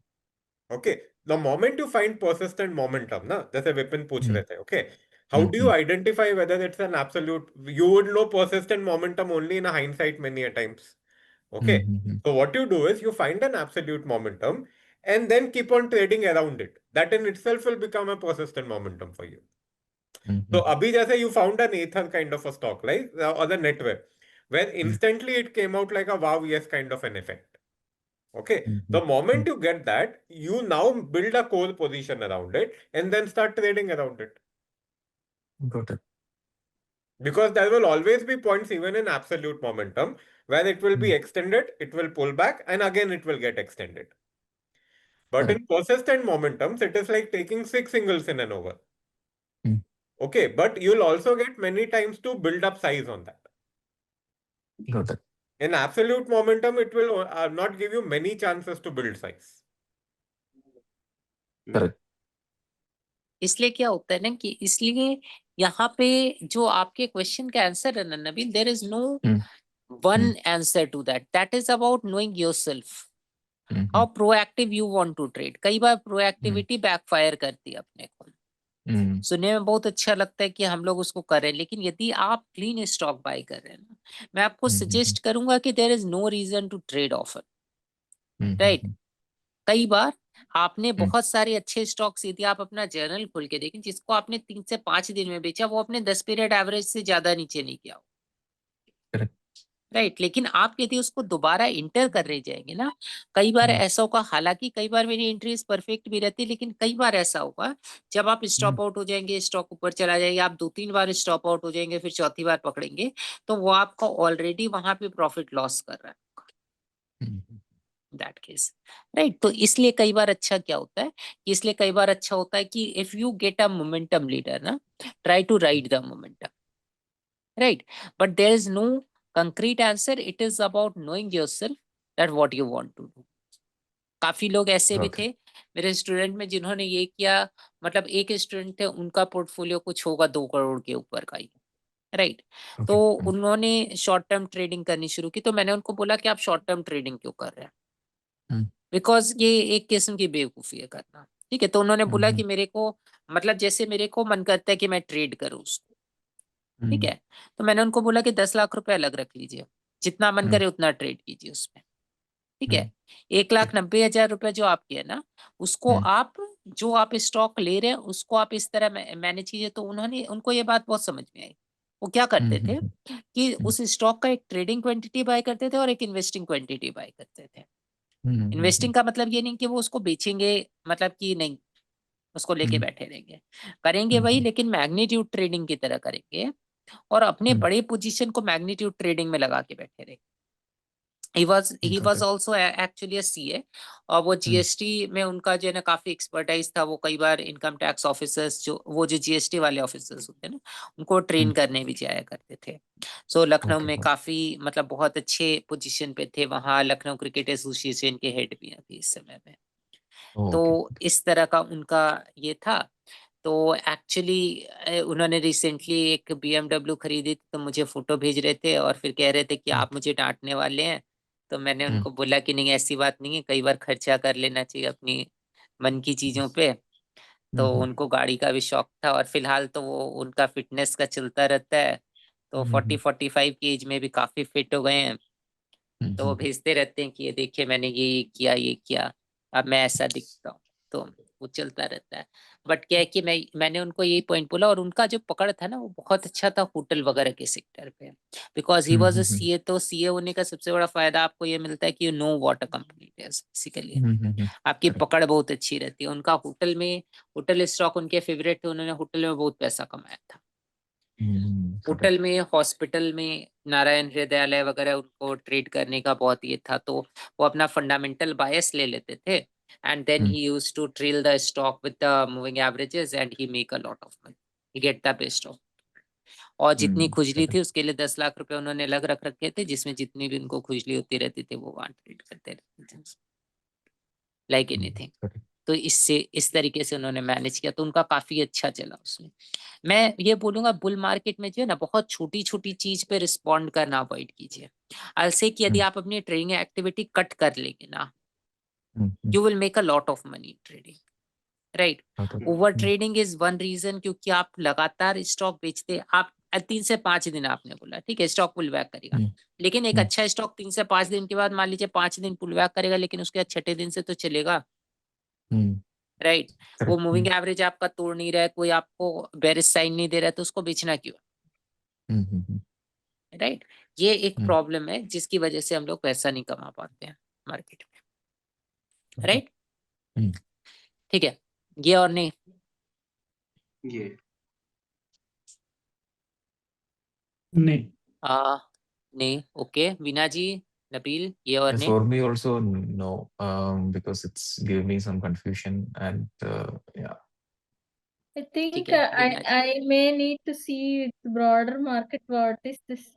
Okay. The moment you find persistent momentum, na, जैसे विपिन पूछ रहे थे, okay, how do you identify whether it's an absolute? You would know persistent momentum only in a hindsight many a times. Okay. So what you do is you find an absolute momentum and then keep on trading around it. That in itself will become a persistent momentum for you. So abhi jaise you found an Ether kind of a stock, like or the NetWeb, where instantly it came out like a wow yes kind of an effect. Okay. The moment you get that, you now build a core position around it and then start trading around it. Got it. Because there will always be points even in absolute momentum where it will be extended, it will pull back, and again it will get extended. But in persistent momentums, it is like taking 6 singles in an over. Okay, but you'll also get many times to build up size on that. Got it. In absolute momentum, it will not give you many chances to build size. Correct. इसलिए क्या होता है ना कि इसलिए यहाँ पे जो आपके क्वेश्चन का आंसर है ना Nabeel, there is no one answer to that. That is about knowing yourself, how proactive you want to trade. कई बार प्रोएक्टिविटी बैकफायर करती है अपने को। सुनने में बहुत अच्छा लगता है कि हम लोग उसको करें, लेकिन यदि आप क्लीन स्टॉक बाय कर रहे हैं ना, मैं आपको सजेस्ट करूंगा कि there is no reason to trade offer, right? कई बार आपने बहुत सारे अच्छे स्टॉक्स, यदि आप अपना जर्नल खोल के देखें, जिसको आपने 3 से 5 दिन में बेचा, वो अपने 10 पीरियड एवरेज से ज्यादा नीचे नहीं गया, राइट? लेकिन आप यदि उसको दोबारा इंटर कर रहे जाएंगे ना, कई बार ऐसा होगा, हालांकि कई बार मेरी एंट्रीज परफेक्ट भी रहती है, लेकिन कई बार ऐसा होगा जब आप स्टॉप आउट हो जाएंगे, स्टॉक ऊपर चला जाएगा, आप 2-3 बार स्टॉप आउट हो जाएंगे, फिर चौथी बार पकड़ेंगे, तो वो आपको ऑलरेडी वहां पे प्रॉफिट लॉस कर रहा है दैट केस, राइट? तो इसलिए कई बार अच्छा क्या होता है, इसलिए कई बार अच्छा होता है कि if you get a momentum leader ना, try to ride the momentum, right? But there is no concrete answer. It is about knowing yourself that what you want to do. काफी लोग ऐसे भी थे मेरे स्टूडेंट में जिन्होंने ये किया, मतलब एक स्टूडेंट थे, उनका पोर्टफोलियो कुछ होगा 2 करोड़ के ऊपर का ही, राइट? तो उन्होंने शॉर्ट टर्म ट्रेडिंग करनी शुरू की, तो मैंने उनको बोला कि आप शॉर्ट टर्म ट्रेडिंग क्यों कर रहे हैं, बिकॉज ये एक किस्म की बेवकूफी है करना, ठीक है? तो उन्होंने बोला कि मेरे को, मतलब जैसे मेरे को मन करता है कि मैं ट्रेड करूं उसको, ठीक है। तो मैंने उनको बोला कि 10 लाख रुपए अलग रख लीजिए, जितना मन करे उतना ट्रेड कीजिए उसमें। ठीक है। 1,90,000 रुपए जो आपके है ना, उसको आप जो आप स्टॉक ले रहे हैं उसको आप इस तरह मैनेज कीजिए। तो उन्होंने उनको ये बात बहुत समझ में आई। वो क्या करते थे कि उस स्टॉक का एक ट्रेडिंग क्वांटिटी बाय करते थे और एक इन्वेस्टिंग क्वांटिटी बाय करते थे। इन्वेस्टिंग का मतलब ये नहीं कि वो उसको बेचेंगे, मतलब कि नहीं उसको लेके बैठे रहेंगे, करेंगे वही लेकिन मैग्नीट्यूड ट्रेडिंग की तरह करेंगे और अपने बड़े पोजीशन को मैग्नीट्यूड ट्रेडिंग में लगा के बैठे रहेंगे। he was also actually a CA और वो जीएसटी में उनका जो है ना काफी एक्सपर्टाइज था। वो कई बार इनकम टैक्स ऑफिसर्स जो वो जो जीएसटी वाले ऑफिसर्स होते हैं ना, उनको ट्रेन करने भी जाया करते थे। सो लखनऊ में काफी मतलब बहुत अच्छे पोजीशन पे थे। वहाँ लखनऊ क्रिकेट एसोसिएशन के हेड भी थे इस समय में। तो इस तरह का उनका ये था। तो एक्चुअली उन्होंने रिसेंटली एक BMW खरीदी, तो मुझे फोटो भेज रहे थे और फिर कह रहे थे कि आप मुझे डांटने वाले हैं। तो मैंने उनको बोला कि नहीं ऐसी बात नहीं है, कई बार खर्चा कर लेना चाहिए अपनी मन की चीजों पे। तो उनको गाड़ी का भी शौक था और फिलहाल तो वो उनका फिटनेस का चलता रहता है। तो 40-45 की एज में भी काफी फिट हो गए हैं। तो वो भेजते रहते हैं कि ये देखिए मैंने ये किया, अब मैं ऐसा दिखता हूँ। तो वो चलता रहता है। बट क्या है कि मैंने उनको यही पॉइंट बोला और उनका जो पकड़ था ना वो बहुत अच्छा था होटल वगैरह के सेक्टर पे, because he was a CA. तो सीए होने का सबसे बड़ा फायदा आपको ये मिलता है कि you know what a company is basically. आपकी पकड़ बहुत अच्छी रहती है। उनका होटल स्टॉक उनके फेवरेट थे। उन्होंने होटल में बहुत पैसा कमाया था। होटल में, हॉस्पिटल में, नारायण हृदयालय वगैरह उनको ट्रेड करने का बहुत ये था। तो वो अपना फंडामेंटल बायस ले लेते थे and then he used to trail the stock with the moving averages and he make a lot of money, he get the best of. और जितनी खुजली थी उसके लिए 10 लाख रुपए उन्होंने अलग रख रखे थे, जिसमें जितनी भी उनको खुजली होती रहती थी वो वहां ट्रेड करते रहते थे लाइक एनीथिंग। तो इससे इस तरीके से उन्होंने मैनेज किया तो उनका काफी अच्छा चला उसमें। मैं ये बोलूंगा बुल मार्केट में जो है ना बहुत छोटी छोटी चीज पे रिस्पॉन्ड करना अवॉइड कीजिए। अलसे कि यदि आप अपनी ट्रेडिंग एक्टिविटी कट कर लेंगे ना, you will make a lot of money trading, right. Over trading is one reason, क्योंकि आप लगातार स्टॉक बेचते, आप 3 से 5 दिन आपने बोला ठीक है स्टॉक पुल बैक करेगा, लेकिन एक अच्छा स्टॉक 3 से 5 दिन के बाद मान लीजिए 5 दिन पुल बैक करेगा, लेकिन उसके बाद छठे दिन से तो चलेगा, राइट। वो मूविंग एवरेज आपका तोड़ नहीं रहा है, कोई आपको बेरिश साइन नहीं दे रहा है, तो उसको बेचना क्यों, राइट। ये एक प्रॉब्लम है जिसकी वजह से हम लोग पैसा नहीं कमा पाते हैं मार्केट में, राइट। ठीक है, ये और नहीं ये नहीं नहीं, ओके। वीना जी, नबील, ये और नहीं। For me also no, because it's gave me some confusion and yeah. I think ठीक है, वीना जी। I may need to see the broader market. What is this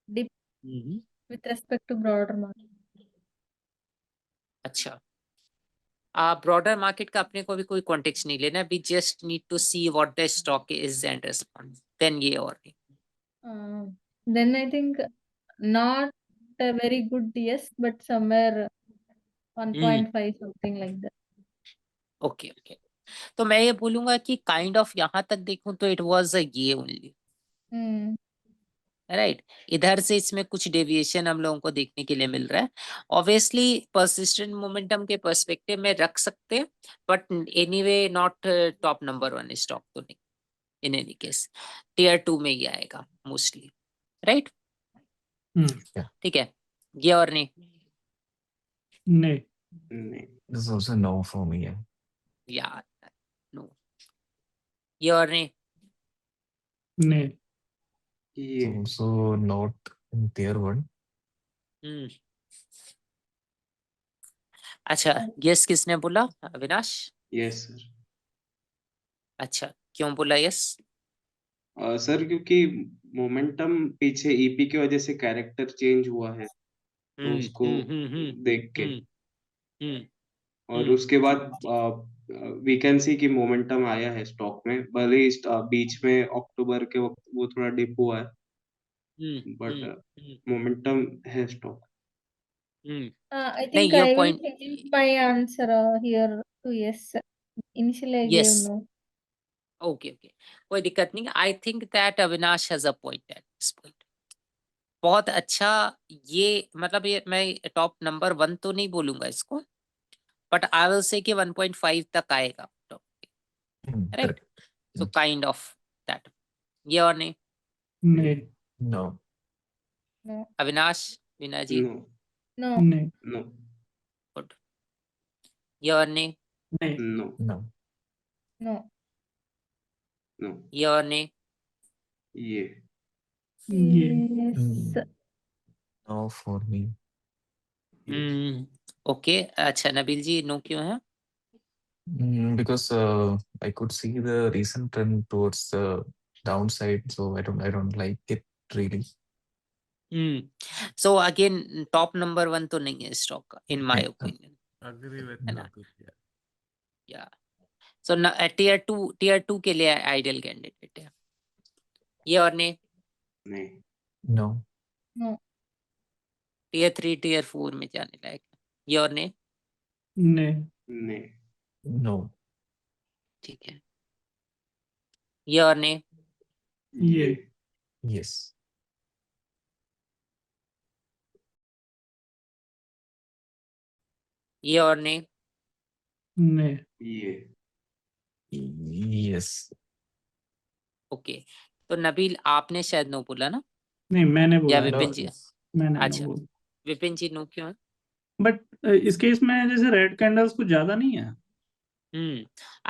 dip with respect to broader market? अच्छा, broader market का अपने को भी कोई context नहीं लेना, we just need to see what the stock is and respond, then ये और नहीं। Then I think not a very good yes, but somewhere 1.5 something like that. Okay okay, तो मैं ये बोलूंगा कि काइंड ऑफ यहाँ तक देखूं तो इट वाज अ ये ओनली, राइट। इधर से इसमें कुछ डेविएशन हम लोगों को देखने के लिए मिल रहा है। ऑब्वियसली परसिस्टेंट मोमेंटम के पर्सपेक्टिव में रख सकते हैं, but anyway not top number 1 stock तो नहीं। इन एनी केस टियर 2 में ही आएगा मोस्टली, राइट। ठीक है, ये और नहीं नहीं This is also no for me. Yeah. यार, नो, ये और नहीं नहीं ये It's also not in tier 1. अच्छा, यस किसने बोला, अविनाश? Yes sir. अच्छा, क्यों बोला यस? सर क्योंकि मोमेंटम पीछे ईपी की वजह से कैरेक्टर चेंज हुआ है, तो उसको देख के और उसके बाद वी कैन सी कि मोमेंटम आया है स्टॉक में, भले ही बीच में अक्टूबर के वक्त वो थोड़ा डिप हुआ है, बट मोमेंटम है स्टॉक। I नहीं, think ये I will point, change my answer here to yes. Initially I gave yes no. Okay okay, कोई दिक्कत नहीं। आई think that Avinash has a point at this point. बहुत अच्छा। ये मतलब ये मैं टॉप नंबर 1 तो नहीं बोलूंगा इसको, बट आई विल से कि 1.5 तक आएगा top, right? Correct. So kind of that, ये और नहीं? नहीं, No. No, अविनाश, वीना जी, नो no, नहीं, नो गुड, ये और नहीं? नहीं, नो No. no, नो ये और नहीं? ये ये yes, Mm, No for me. Okay, अच्छा नबील जी, नो क्यों है? Because I could see the recent trend towards the downside, so I don't like it really. So again top number 1 तो नहीं है स्टॉक का, in my Yeah. Opinion, Agree with है ना? Naveen, yeah. या सो टीयर 2 के लिए ideal candidate है, ये और नहीं? नहीं No. no, टीयर 3 टीयर 4 में जाने लायक है, ये और नहीं? नहीं, नहीं No. ठीक है, ये और नहीं? ये Yes. ये और नहीं? नहीं, ये Yes. ओके, तो नबील आपने शायद नो बोला ना, नहीं, मैंने या बोला है, विपिन जी? मैंने अच्छा, बोला। विपिन जी नो क्यों है? बट इस केस में जैसे रेड कैंडल्स कुछ ज्यादा नहीं है।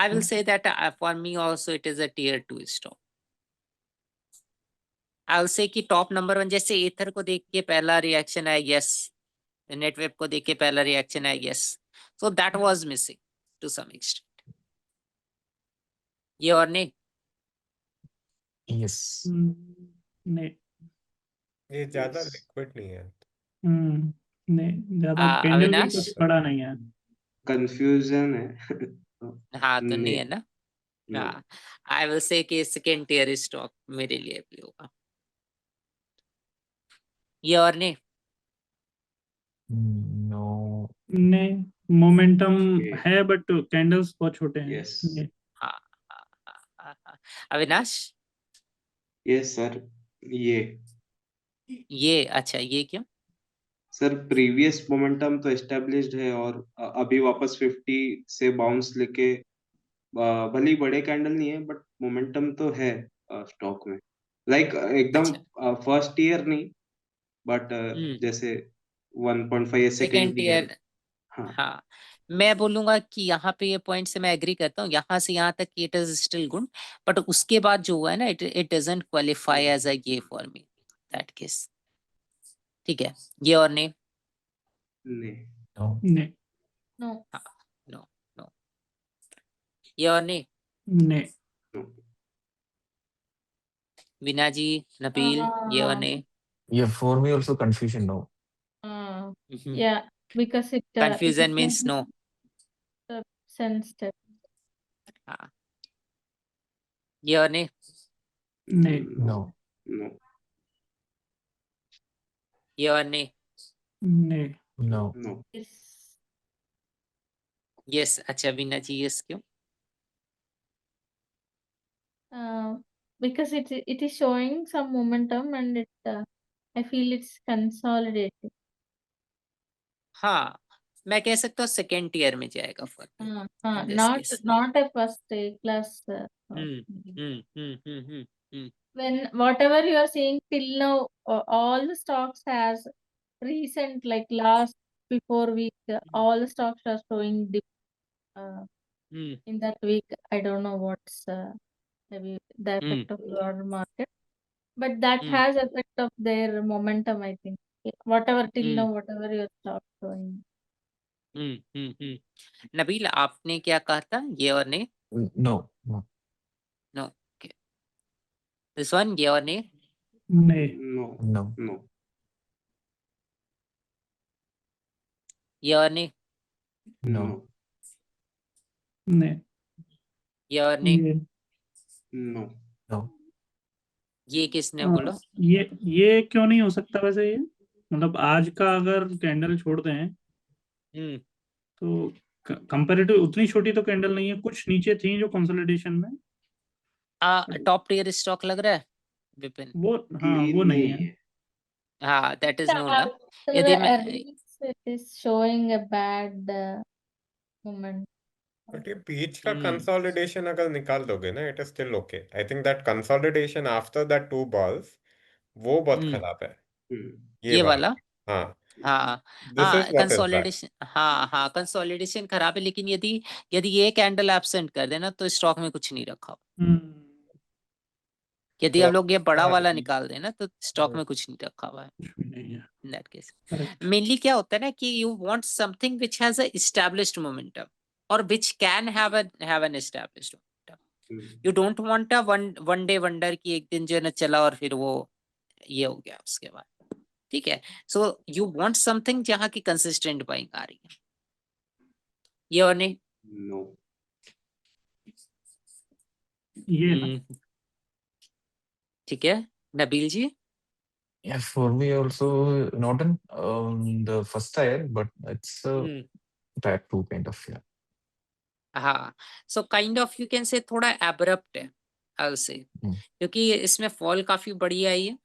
I will say that for me also it is a tier 2 stock. I will say कि टॉप नंबर 1 जैसे एथर को देख के पहला रिएक्शन आया यस, नेटवेब को देख के पहला रिएक्शन आया yes, so that was missing to some extent, ये और नहीं? Yes. नहीं, ये ज्यादा Yes. लिक्विड नहीं है। नहीं, ज्यादा कैंडल भी अविनाश? कुछ बड़ा नहीं है। कंफ्यूजन है हाँ तो नहीं है नहीं ना? नो आई विल से कि सेकेंड टियर स्टॉक मेरे लिए भी होगा, ये और नहीं? No. नहीं, मोमेंटम ये है बट कैंडल्स बहुत छोटे हैं। यस नहीं, हाँ अविनाश? यस सर ये अच्छा, ये क्यों? सर प्रीवियस मोमेंटम तो एस्टेब्लिश्ड है और अभी वापस 50 से बाउंस लेके भले ही बड़े कैंडल नहीं है बट मोमेंटम तो है स्टॉक में लाइक एकदम अच्छा, फर्स्ट ईयर नहीं बट जैसे 1.5 सेकेंड सेकेंड ईयर टियर, हाँ हाँ मैं बोलूंगा कि यहाँ पे ये पॉइंट से मैं एग्री करता हूँ, यहाँ से यहाँ तक it is still good, but उसके बाद जो हुआ है ना, it doesn't qualify as a ये फॉर मी, दैट केस। ठीक है, ये और नहीं? नहीं No. नहीं, no, नो नो, ये और नहीं? नहीं, नो वीना जी, नबील, ये और नहीं? Yeah, for me also confusion. No. yeah, because it confusion means no? sensitive. हाँ, ये और नहीं? नहीं, No. नो ये और नहीं? नहीं, No. No Yes. यस, अच्छा वीना जी यस क्यों? Because it is showing some momentum and it I feel it's consolidating. हाँ, मैं कह सकता हूँ सेकेंड टियर में जाएगा for me in this Not case. not a first class. Hmm. When whatever you are seeing till now, all the stocks has recent like last before week, all the stocks are showing dip in that week. I don't know what's maybe the effect of broader market, but that has effect of their momentum, I think. Whatever till now, whatever your stocks showing. Nabeel आपने क्या कहा था, ये और नहीं? No. No. No, okay, this one, ये और नहीं? नहीं, नो No. नो ये और नहीं? No. नो नहीं, ये और नहीं? ये नो No. ये किसने बोला? ये क्यों नहीं हो सकता वैसे? ये मतलब आज का अगर कैंडल छोड़ दें तो कंपैरेटिव उतनी छोटी तो कैंडल नहीं है, कुछ नीचे थी जो कंसोलिडेशन में, टॉप टियर स्टॉक लग रहा है विपिन? वो क्लीन वो नहीं नहीं है। है। हाँ दैट इज नो ना। After यदि मैं earnings, it is showing a bad moment. But ये बीच का कंसोलिडेशन अगर निकाल दोगे ना, it is still okay. I think that consolidation after that 2 balls वो बहुत खराब है, ये वाला। हाँ हाँ दिस हाँ is what is bad. Consolidation, हाँ कंसोलिडेशन खराब है, लेकिन यदि यदि ये कैंडल एब्सेंट कर देना तो स्टॉक में कुछ नहीं रखा हुआ। यदि तो हम लोग ये बड़ा वाला हाँ, निकाल देना तो स्टॉक में कुछ नहीं रखा हुआ है कुछ भी नहीं है। In that case. Correct. Mainly क्या होता है ना कि you want something which has a established momentum और which can have an established momentum. You don't want a one day wonder की एक दिन जो है ना चला और फिर वो ये हो गया उसके बाद, ठीक है। सो यू वांट समथिंग जहां की कंसिस्टेंट बाइंग आ रही है, ये और नहीं। नो। ये ना ठीक है नबील जी। Yeah, for me also not in the first tier, but it's a tier 2 kind of, yeah. हाँ so kind of you can से थोड़ा एब्रप्ट है आई विल से, क्योंकि इसमें फॉल काफी बड़ी आई है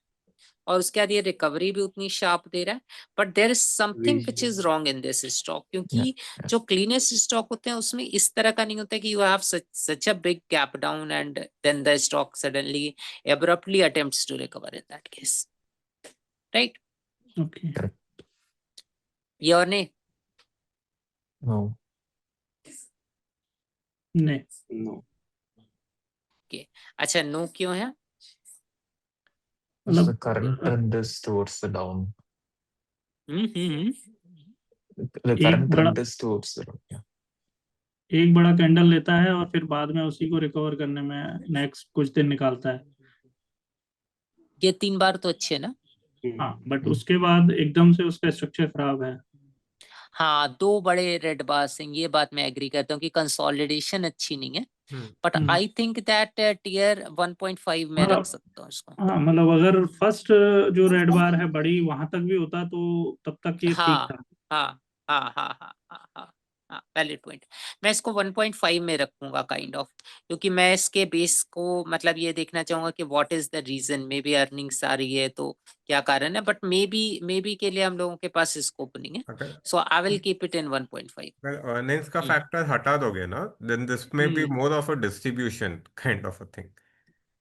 और उसके बाद ये रिकवरी भी उतनी शार्प दे रहा है, but there is something which is wrong in this stock, क्योंकि जो क्लीनेस्ट स्टॉक होते हैं उसमें इस तरह का नहीं होता कि you have such a big gap down and then the stock suddenly abruptly attempts to recover in that case, right? Okay. ये और नहीं। No. नहीं, नो। अच्छा नो क्यों है? The मतलब current trend is towards the down. Hmm The एक current बड़ा trend is towards the down. Yeah. एक बड़ा कैंडल लेता है और फिर बाद में उसी को रिकवर करने में नेक्स्ट कुछ दिन निकालता है। ये 3 बार तो अच्छे है ना। हाँ, बट उसके बाद एकदम से उसका स्ट्रक्चर खराब है। हाँ 2 बड़े रेड बार सिंह, ये बात मैं एग्री करता हूँ कि कंसोलिडेशन अच्छी नहीं है, but I think that tier 1.5 में रख सकता हूँ इसको। हाँ, मतलब अगर फर्स्ट जो रेड बार है बड़ी वहां तक भी होता तो तब तक ये ठीक था। हाँ हाँ हाँ हाँ हाँ हाँ हाँ वैलिड पॉइंट। मैं इसको 1.5 में रखूंगा काइंड ऑफ, क्योंकि मैं इसके बेस को मतलब ये देखना चाहूंगा कि what is the reason, may be earnings आ रही है तो क्या कारण है, बट मे बी के लिए हम लोगों के पास स्कोप नहीं है, so I will keep it in 1.5। अगर अर्निंग्स का फैक्टर हटा दोगे ना, then this may be more of a distribution kind of a thing.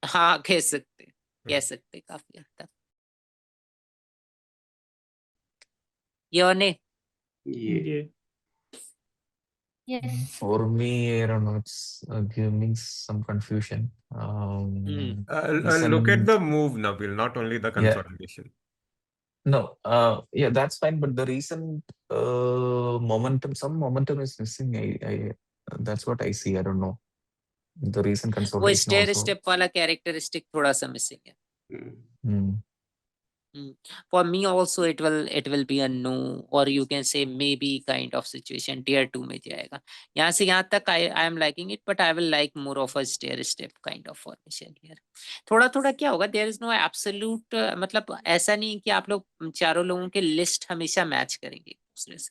हाँ कह सकते काफी हद तक। ये और नहीं। ये Yes. For me, I don't know, it's giving some confusion. Look at Some, the move, Nabil, not only the yeah, consolidation. no, yeah, that's fine. But the recent momentum, some momentum is missing. That's what I see. I don't know. The recent वो consolidation stair also. Step वाला characteristic थोड़ा सा missing है। Mm. For me also it will be a no, or you can say maybe kind of situation tier 2 में जाएगा। यहाँ से यहाँ तक I am liking it, but I will like more of a stair step kind of formation here। थोड़ा थोड़ा क्या होगा, there is no absolute मतलब ऐसा नहीं कि आप लोग चारों लोगों के लिस्ट हमेशा मैच करेंगे एक दूसरे से,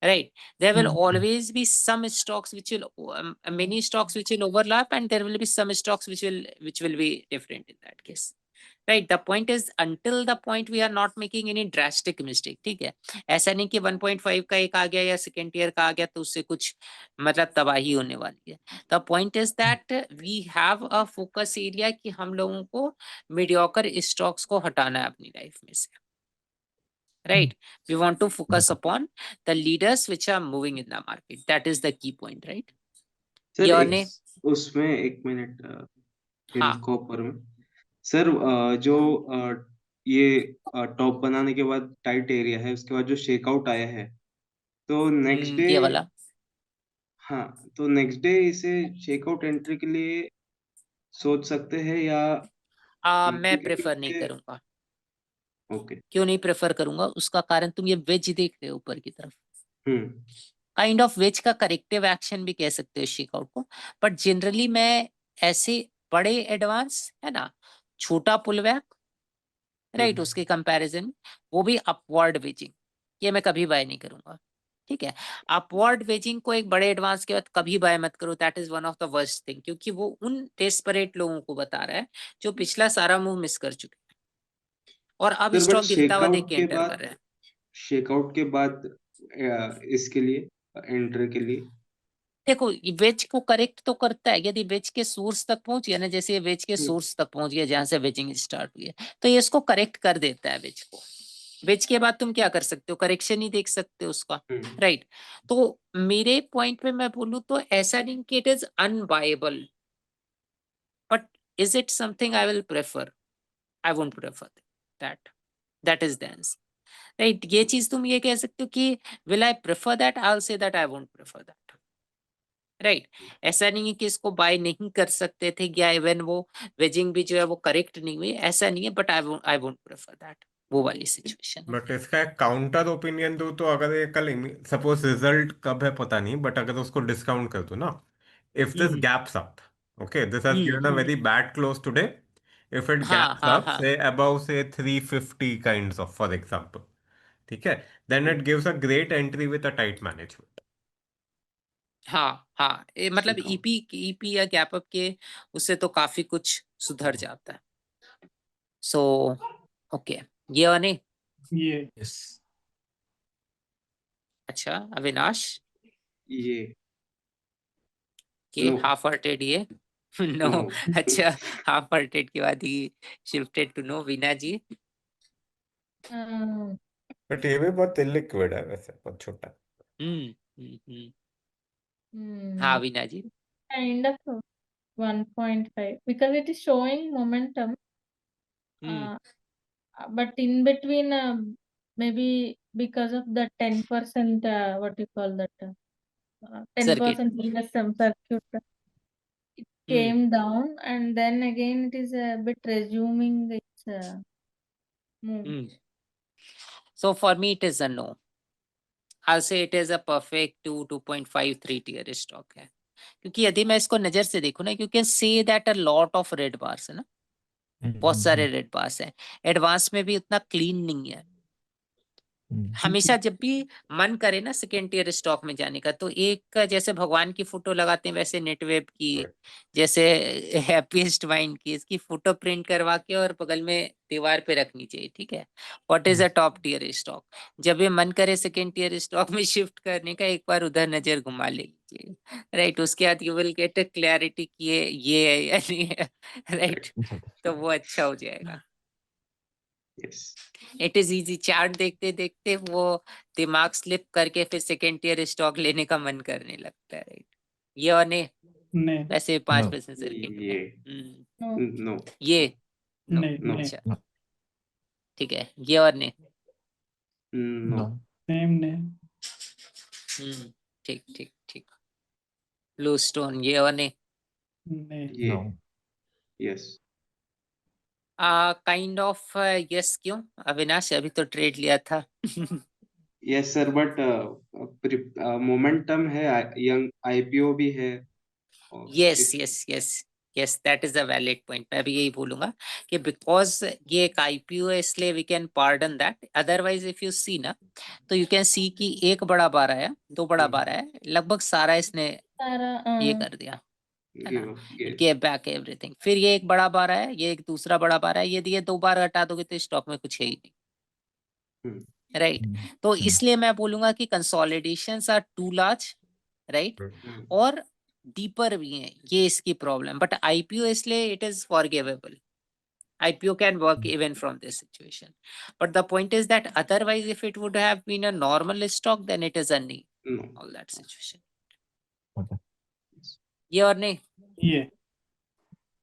right? There will always be some stocks which will many stocks which will overlap, and there will be some stocks which will be different in that case, right? The point is until the point we are not making any drastic mistake, ठीक है। ऐसा नहीं कि 1.5 का एक आ गया या second year का आ गया तो उससे कुछ मतलब तबाही होने वाली है। The point is that we have a focus area कि हम लोगों को मीडियोकर स्टॉक्स को हटाना है अपनी लाइफ में से, right? We want to focus upon the leaders which are moving in the market. That is the key point, right? Sir ये और एक नहीं। उसमें 1 मिनट हाँ कॉपर में सर जो ये टॉप बनाने के बाद टाइट एरिया है, उसके बाद जो शेकआउट आया है तो नेक्स्ट डे, ये वाला हाँ तो नेक्स्ट डे इसे शेकआउट एंट्री के लिए सोच सकते हैं या मैं क्योंकि प्रेफर नहीं मुझे करूंगा। ओके। क्यों नहीं प्रेफर करूंगा, उसका कारण तुम ये वेज देख रहे हो ऊपर की तरफ, हम्म काइंड ऑफ वेज का करेक्टिव एक्शन भी कह सकते हो शेकआउट को, बट जनरली मैं ऐसे बड़े एडवांस है ना, छोटा पुलबैक, राइट, उसके कंपैरिजन वो भी अपवर्ड वेजिंग, ये मैं कभी बाय नहीं करूंगा, ठीक है। अपवर्ड वेजिंग को एक बड़े एडवांस के बाद कभी बाय मत करो, that is one of the worst thing, क्योंकि वो उन डेस्परेट लोगों को बता रहा है जो पिछला सारा मूव मिस कर चुके हैं और अब सर बट स्टॉक गिरता हुआ देख शेकआउट के के एंटर कर बाद रहे हैं। शेकआउट के बाद इसके लिए एंट्री के लिए देखो वेज को करेक्ट तो करता है, यदि वेज के सोर्स तक पहुंच गया ना, जैसे ये वेज के हम्म। सोर्स तक पहुंच गया जहां से वेजिंग स्टार्ट हुई है, तो ये इसको करेक्ट कर देता है वेज को। वेज के बाद तुम क्या कर सकते हो, करेक्शन ही देख सकते हो उसका, राइट। तो मेरे पॉइंट पे मैं बोलूं तो ऐसा नहीं कि it is unbuyable, but is it something I will prefer? I won't prefer that, that is the answer, right. ये चीज तुम ये कह सकते हो कि will I prefer that, I will say that I won't prefer that, right. ऐसा नहीं है कि इसको बाय नहीं कर सकते थे, या इवन वो वेजिंग भी जो है वो करेक्ट नहीं हुई, ऐसा नहीं है, but I won't prefer that, वो वाली सिचुएशन है। बट इसका एक काउंटर ओपिनियन दूं तो अगर ये कल सपोज रिजल्ट कब है पता नहीं, बट अगर उसको डिस्काउंट कर दो ना, if this gaps up, okay, this has given a very bad close today, if it हाँ गैप्स हाँ अप हाँ से अबव से 350 काइंड्स ऑफ फॉर एग्जांपल, ठीक है, then it gives a great entry with a tight management. हाँ हाँ, मतलब शेकआउट ईपी या गैप अप के उससे तो काफी कुछ सुधर जाता है। सो ओके, ये और नहीं। ये Yes. अच्छा अविनाश, ये ये नो हाफ हार्टेड ये नो नो अच्छा, हाफ हार्टेड के बाद ही shifted to no. Veena ji? Um, but ये भी बहुत इलिक्विड है वैसे, बहुत छोटा। हाँ hmm, Veena ji. kind of 1.5 because it is showing momentum. Hmm But in between, maybe because of the 10%, what you call that, circuit 10% minus some circuit, it came down, and then again it is a bit resuming its move. So for me it is a no. I'll say it is a perfect 2.53 tier stock है, क्योंकि यदि मैं इसको नजर से देखूं ना, क्योंकि say that a lot of red bars है ना, बहुत सारे रेड बार्स है, एडवांस में भी उतना क्लीन नहीं है। हमेशा जब भी मन करे ना सेकेंड टियर स्टॉक में जाने का, तो एक जैसे भगवान की फोटो लगाते हैं वैसे नेटवेब की, जैसे हैप्पीएस्ट माइंड की, इसकी फोटो प्रिंट करवा के और बगल में दीवार पे रखनी चाहिए, ठीक है। What is a top tier stock? जब ये मन करे सेकेंड टियर स्टॉक में शिफ्ट करने का, एक बार उधर नजर घुमा ले लीजिए, राइट। उसके बाद यू विल गेट क्लैरिटी कि ये है या नहीं है, राइट। तो वो अच्छा हो जाएगा। Yes it is easy, chart देखते देखते वो दिमाग स्लिप करके फिर सेकेंड टियर स्टॉक लेने का मन करने लगता है, राइट। ये और नहीं, नहीं वैसे 5% सर्किट ये में No, नो ये नो, नहीं नो नहीं अच्छा ठीक है। ये और नहीं, नो No. सेम नहीं ठीक ठीक ठीक। ब्लू स्टोन, ये और नहीं, नहीं ये No. Yes kind of yes. क्यों अविनाश, अभी तो ट्रेड लिया था यस सर बट मोमेंटम है, यंग आईपीओ भी है और यस इस yes yes yes, that is a valid point. मैं भी यही बोलूंगा कि बिकॉज ये एक आईपीओ है इसलिए we can pardon that, otherwise if you see ना, तो यू कैन सी कि एक बड़ा बार आया, दो बड़ा बार आया, लगभग सारा इसने Sara, ये कर दिया, है गिव ना। Up it get gave back everything. फिर ये एक बड़ा बार आया, ये एक दूसरा बड़ा बार आया, यदि ये दो बार हटा दोगे तो स्टॉक में कुछ है ही नहीं, राइट। तो इसलिए मैं बोलूंगा कि कंसोलिडेशंस आर टू लार्ज, राइट, और डीपर भी हैं, ये इसकी प्रॉब्लम। बट आईपीओ इसलिए it is forgivable, IPO can work even from this situation. But the point is that otherwise, if it would have been a normal stock, then it is a knee, no all that situation. Okay. ये और नहीं, ये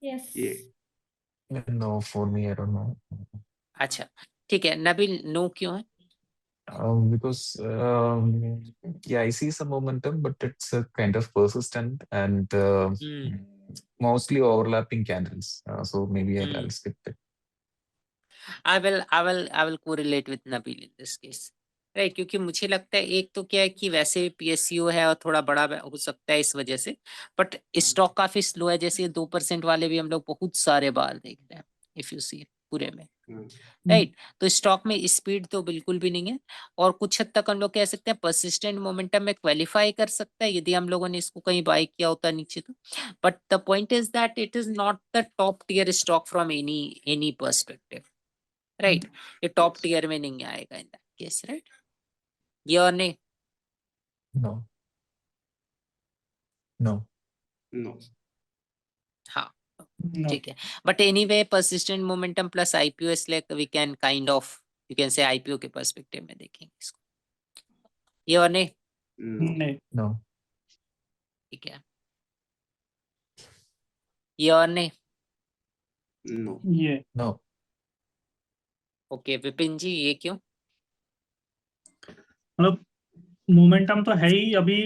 yes. ये No, for me, I don't know. अच्छा ठीक है। Nabeel, no क्यों है? Because yeah, I see some momentum, but it's kind of persistent and mostly overlapping candles. So maybe I'll skip it. I will correlate with Nabil in this case, right. क्योंकि मुझे लगता है एक तो क्या है कि वैसे PSU है और थोड़ा बड़ा हो सकता है इस वजह से, बट स्टॉक काफी स्लो है। जैसे 2% वाले भी हम लोग बहुत सारे बार देख रहे हैं, इफ यू सी पूरे में, राइट। तो स्टॉक में स्पीड तो बिल्कुल भी नहीं है, और कुछ हद तक हम लोग कह सकते हैं परसिस्टेंट मोमेंटम में क्वालिफाई कर सकता है यदि हम लोगों ने इसको कहीं बाय किया होता नीचे तो। But the point is that it is not the top tier stock from any perspective, right. ये टॉप टियर में नहीं आएगा इन दैट केस, राइट। ये और नहीं, No. No. नो। हाँ No. ठीक है। But anyway persistent momentum plus IPO, इसलिए we can kind of you can say IPO के पर्सपेक्टिव में देखेंगे इसको। ये और नहीं, नो। नहीं। No. ठीक है। ये और नहीं, नो। ये No. ओके। विपिन जी ये क्यों? मतलब मोमेंटम तो है ही अभी,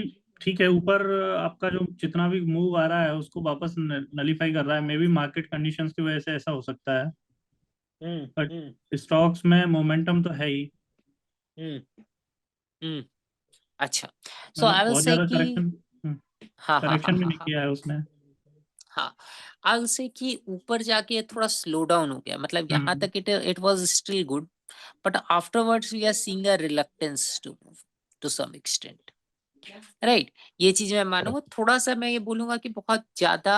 ठीक है, ऊपर आपका जो जितना भी मूव आ रहा है उसको वापस नलीफाई कर रहा है, मे बी मार्केट कंडीशंस की वजह से ऐसा हो सकता है, बट स्टॉक्स में मोमेंटम तो है ही। हम्म अच्छा। सो मतलब आई विल बहुत से ज्यादा कि हाँ हाँ हाँ करेक्शन भी हाँ नहीं हाँ किया है उसने। हाँ, आई विल से कि ऊपर जाके थोड़ा स्लो डाउन हो गया, मतलब यहाँ तक it was still good, but afterwards we are seeing a reluctance to move to some extent, right. ये चीज मैं मानूंगा। थोड़ा सा मैं ये बोलूंगा कि बहुत ज्यादा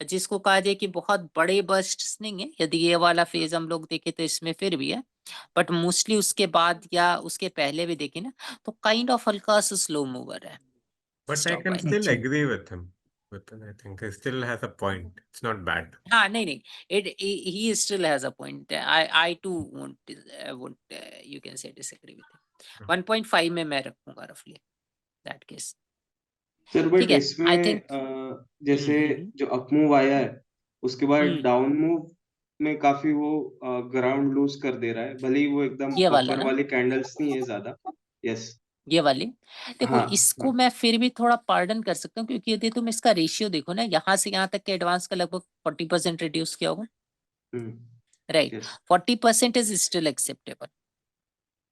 जिसको कहा जाए कि बहुत बड़े बर्स्ट्स नहीं है, यदि ये वाला फेज हम लोग देखें तो इसमें फिर भी है, बट मोस्टली उसके बाद या उसके पहले भी देखें ना तो काइंड ऑफ हल्का सा स्लो मूवर है But I stock can wise. still agree with him. Vipin, I think he still has a point. It's not bad. हाँ नहीं नहीं, it he still has a point. I too won't you can say disagree with him. 1.5 में मैं रखूंगा roughly that case। Sir but ठीक है, I इसमें think जैसे जो अप मूव आया है उसके बाद हम्म, डाउन मूव में काफी वो ग्राउंड लूज कर दे रहा है, भले ही वो एकदम ये वाला अपर ना, वाली कैंडल्स नहीं है ज्यादा। यस। ये वाली देखो, हाँ। इसको मैं फिर भी थोड़ा पार्डन कर सकता हूँ, क्योंकि यदि तुम इसका रेशियो देखो ना, यहाँ से यहाँ तक के एडवांस का लगभग 40% रिड्यूस किया होगा, right. Yes. 40% is still acceptable,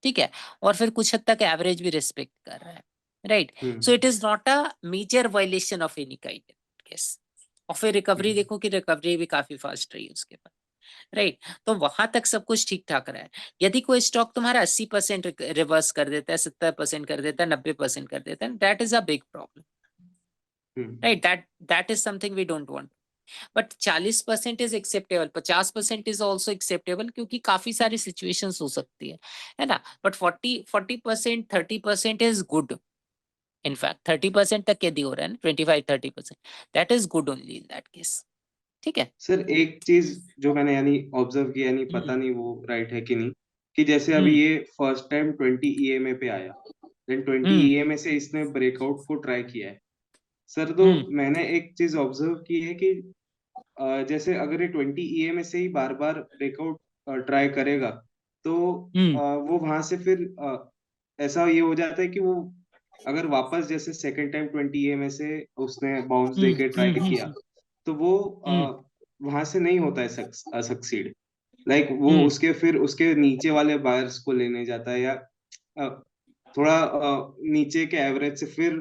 ठीक है, और फिर कुछ हद तक एवरेज भी रिस्पेक्ट कर रहा है, right. So it is not a major violation of any kind case. और फिर रिकवरी देखो कि रिकवरी भी काफी फास्ट रही उसके बाद, राइट। तो वहां तक सब कुछ ठीक ठाक रहा है। यदि कोई स्टॉक तुम्हारा 80% रिवर्स कर देता है, 70% कर देता है, 90% कर देता है, that is a big problem, right. That is something we don't want. But 40% is acceptable, 50% is also acceptable, क्योंकि काफी सारी सिचुएशंस हो सकती है ना। But 40% 30% is good. इनफैक्ट 30% तक यदि हो रहा है ना, 25-30%, that is good only in that case, ठीक है। सर एक चीज जो मैंने यानी ऑब्जर्व किया, यानी पता नहीं वो राइट है कि नहीं, कि जैसे अभी ये फर्स्ट टाइम 20 ईएमए पे आया, देन 20 ईएमए से इसने ब्रेकआउट को ट्राई किया है। सर तो मैंने एक चीज ऑब्जर्व की है कि जैसे अगर ये 20 ईएमए से ही बार बार ब्रेकआउट ट्राई करेगा तो वो वहां से फिर ऐसा ये हो जाता है कि वो अगर वापस जैसे सेकंड टाइम 20 ईएमए से उसने बाउंस देके ट्राई किया तो वो वहां से नहीं होता है सक्सीड, लाइक वो उसके फिर उसके नीचे वाले बायर्स को लेने जाता है, या थोड़ा नीचे के एवरेज से फिर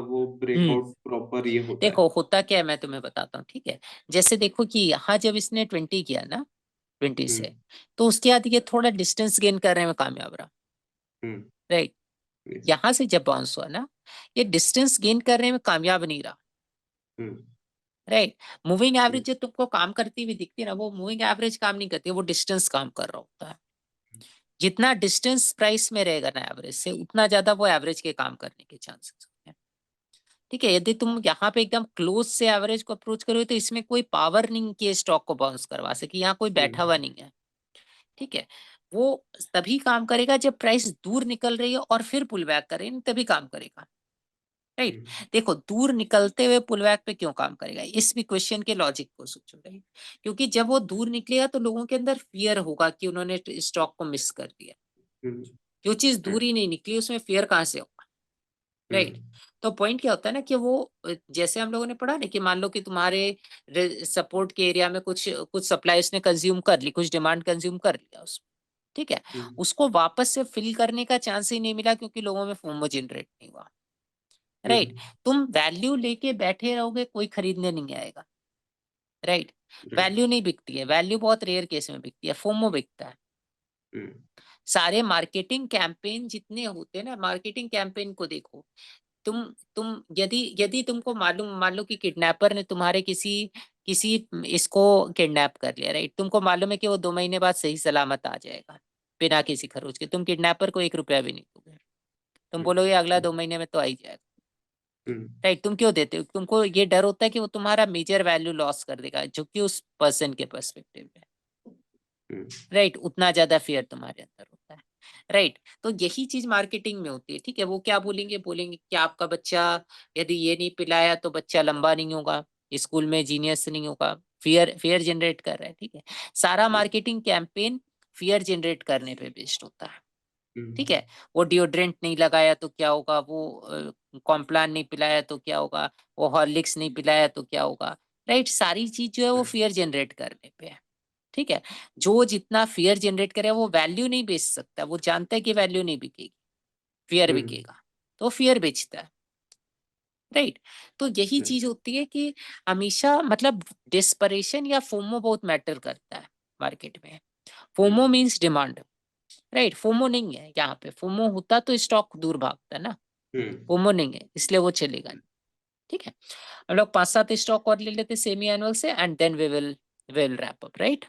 वो ब्रेकआउट प्रॉपर ये होता है। देखो होता क्या है मैं तुम्हें बताता हूँ, ठीक है। जैसे देखो कि यहाँ जब इसने 20 किया ना, 20 से, तो उसके बाद ये थोड़ा डिस्टेंस गेन करने में कामयाब रहा, राइट। यहाँ से जब बाउंस हुआ ना, ये डिस्टेंस गेन करने में कामयाब नहीं रहा, राइट। मूविंग एवरेज जो तुमको काम करती हुई दिखती है ना, वो मूविंग एवरेज काम नहीं करती, वो डिस्टेंस काम कर रहा होता है। जितना डिस्टेंस प्राइस में रहेगा ना एवरेज से, उतना ज्यादा वो एवरेज के काम करने के चांसेस होते हैं, ठीक है। यदि तुम यहाँ पे एकदम क्लोज से एवरेज को अप्रोच करोगे तो इसमें कोई पावर नहीं कि स्टॉक को बाउंस करवा सके, यहाँ कोई बैठा हुआ नहीं है, ठीक है। वो तभी काम करेगा जब प्राइस दूर निकल रही है और फिर पुल बैक करे, तभी काम करेगा, राइट। देखो दूर निकलते हुए पुल बैक पे क्यों काम करेगा, इस भी क्वेश्चन के लॉजिक को सोचो, राइट। क्योंकि जब वो दूर निकलेगा तो लोगों के अंदर फियर होगा कि उन्होंने स्टॉक को मिस कर दिया। जो चीज दूर ही नहीं निकली उसमें फियर कहाँ से होगा, राइट। तो पॉइंट क्या होता है ना कि वो जैसे हम लोगों ने पढ़ा ना कि मान लो कि तुम्हारे सपोर्ट के एरिया में कुछ कुछ सप्लाई उसने कंज्यूम कर ली, कुछ डिमांड कंज्यूम कर लिया उसमें, ठीक है। उसको वापस से फिल करने का चांस ही नहीं मिला क्योंकि लोगों में फोमो जनरेट नहीं हुआ, राइट। तुम वैल्यू लेके बैठे रहोगे, कोई खरीदने नहीं आएगा, राइट। वैल्यू नहीं बिकती है, वैल्यू बहुत रेयर केस में बिकती है, फोमो बिकता है। सारे मार्केटिंग कैंपेन जितने होते हैं ना, मार्केटिंग कैंपेन को देखो, तुम यदि तुमको मालूम, मान लो कि किडनैपर ने तुम्हारे किसी इसको किडनैप कर लिया, राइट, तुमको मालूम है कि वो 2 महीने बाद सही सलामत आ जाएगा बिना किसी खरोच के, तुम किडनैपर को 1 रुपया भी नहीं दोगे, तुम बोलोगे अगला 2 महीने में तो आ ही जाएगा, राइट। तुम क्यों देते हो? तुमको ये डर होता है कि वो तुम्हारा मेजर वैल्यू लॉस कर देगा, जो कि उस पर्सन के पर्सपेक्टिव में, राइट, उतना ज्यादा फियर तुम्हारे अंदर होता है, राइट। तो यही चीज मार्केटिंग में होती है, ठीक है। वो क्या बोलेंगे कि आपका बच्चा यदि ये नहीं पिलाया तो बच्चा लंबा नहीं होगा, स्कूल में जीनियस नहीं होगा, फियर जनरेट कर रहा है, ठीक है। सारा मार्केटिंग कैंपेन फियर जनरेट करने पे बेस्ड होता है, ठीक है। वो डिओड्रेंट नहीं लगाया तो क्या होगा, वो कॉम्प्लान नहीं पिलाया तो क्या होगा, वो हॉर्लिक्स नहीं पिलाया तो क्या होगा, राइट। सारी चीज जो है वो फियर जनरेट करने पे है, ठीक है। जो जितना फियर जनरेट करे वो वैल्यू नहीं बेच सकता, वो जानता है कि वैल्यू नहीं बिकेगी, फियर बिकेगा, तो फियर बेचता है, राइट। तो यही चीज होती है कि हमेशा मतलब डिस्परेशन या फोमो बहुत मैटर करता है मार्केट में। FOMO means demand, right. FOMO नहीं है यहाँ पे, फोमो होता तो स्टॉक दूर भागता ना, फोमो नहीं है इसलिए वो चलेगा, ठीक है। हम लोग 5-7 स्टॉक और ले लेते सेमी एनुअल से, and then we will wrap up, right.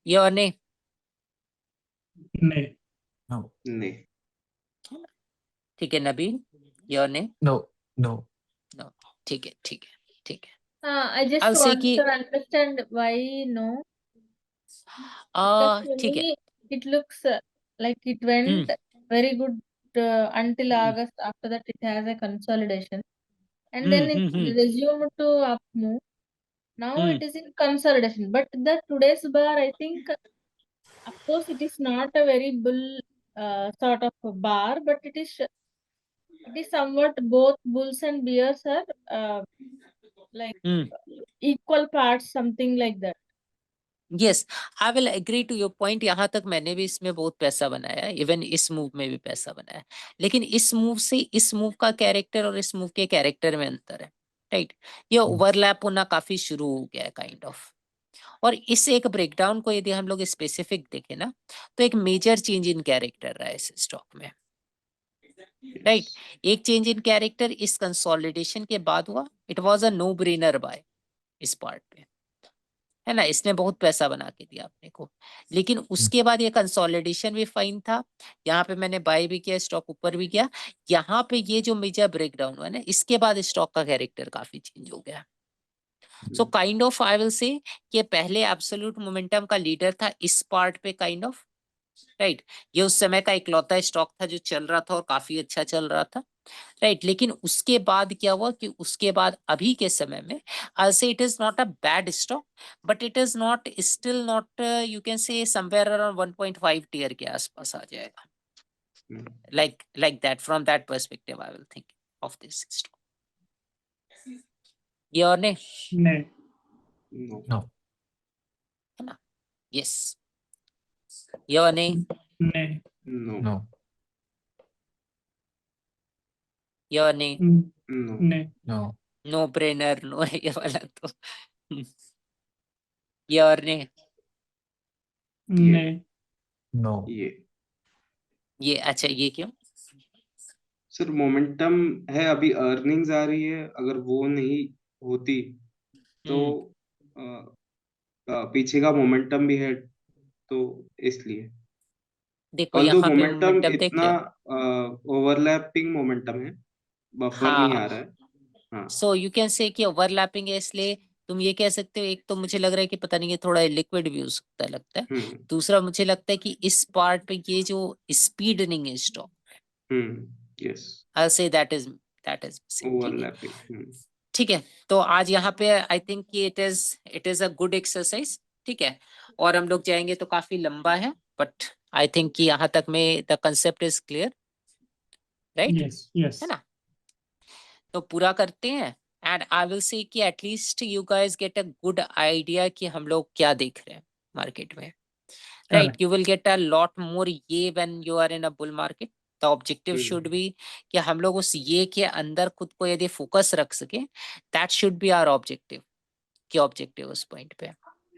ये और नहीं नहीं नहीं ठीक है। नबील, ये और नहीं No, no. नो, ठीक है, ठीक है, ठीक है। I just I'll say want कि to understand why no. Because to ठीक है, me, it looks like it went very good until August. After that, it has a consolidation, and then it resumed to up move. Now it is in consolidation. But the today's bar, I think, of course, it is not a very bull sort of a bar, but it is somewhat both bulls and bears are like equal parts, something like that. Yes, I will agree to your point. यहाँ तक मैंने भी इसमें बहुत पैसा बनाया, even इस move में भी पैसा बनाया, लेकिन इस मूव से इस मूव का कैरेक्टर और इस मूव के कैरेक्टर में अंतर है, राइट। ये ओवरलैप होना काफी शुरू हो गया है काइंड ऑफ। और इस एक ब्रेकडाउन को यदि हम लोग स्पेसिफिक देखें ना, तो एक मेजर चेंज इन कैरेक्टर रहा है इस स्टॉक में, राइट। एक चेंज इन कैरेक्टर इस कंसोलिडेशन के बाद हुआ, it was a no brainer by इस पार्ट पे, है ना, इसने बहुत पैसा बना के दिया अपने को। लेकिन उसके बाद ये कंसोलिडेशन भी फाइन था, यहाँ पे मैंने बाय भी किया, स्टॉक ऊपर भी गया। यहाँ पे ये जो मेजर ब्रेकडाउन हुआ ना, इसके बाद स्टॉक का कैरेक्टर काफी चेंज हो गया। सो kind of I will say कि पहले एब्सोल्यूट मोमेंटम का लीडर था इस पार्ट पे काइंड ऑफ, राइट। ये उस समय का इकलौता स्टॉक था जो चल रहा था और काफी अच्छा चल रहा था, राइट। लेकिन उसके बाद क्या हुआ कि उसके बाद अभी के समय में I say it is not a bad stock, but it is not still not, you can say somewhere around 1.5 tier के आसपास आ जाएगा, like that. From that perspective I will think of this stock. ये और नहीं नहीं No. है ना, yes, ये और नहीं नहीं No. ये और नहीं नहीं No. नो ब्रेनर नो है ये वाला तो ये और नहीं नहीं No. ये अच्छा, ये क्यों? सर मोमेंटम है, अभी अर्निंग्स आ रही है, अगर वो नहीं होती तो पीछे का मोमेंटम भी है, तो इसलिए देखो ऑल्दो यहाँ पे मोमेंटम मोमेंटम देख इतना लिया, ओवरलैपिंग मोमेंटम है, बफर नहीं आ रहा है। हाँ सो यू कैन से कि ओवरलैपिंग है, इसलिए तुम ये कह सकते हो। एक तो मुझे लग रहा है कि पता नहीं, ये थोड़ा लिक्विड भी हो सकता है लगता है। दूसरा मुझे लगता है कि इस पार्ट पे ये जो स्पीड नहीं है stock, yes I say that is missing, ठीक है, ओवरलैपिंग। ठीक है। तो आज यहाँ पे आई थिंक कि it is a good exercise, ठीक है। और हम लोग जाएंगे तो काफी लंबा है, बट आई थिंक कि यहाँ तक में the concept is clear, right, yes yes है ना। तो पूरा करते हैं, एंड आई विल से कि at least you guys get a good idea कि हम लोग क्या देख रहे हैं मार्केट में, right. You will get a lot more ये when you are in a bull market. The objective should be कि हम लोग उस ये के अंदर खुद को यदि फोकस रख सके, that should be our objective, क्या ऑब्जेक्टिव उस पॉइंट पे?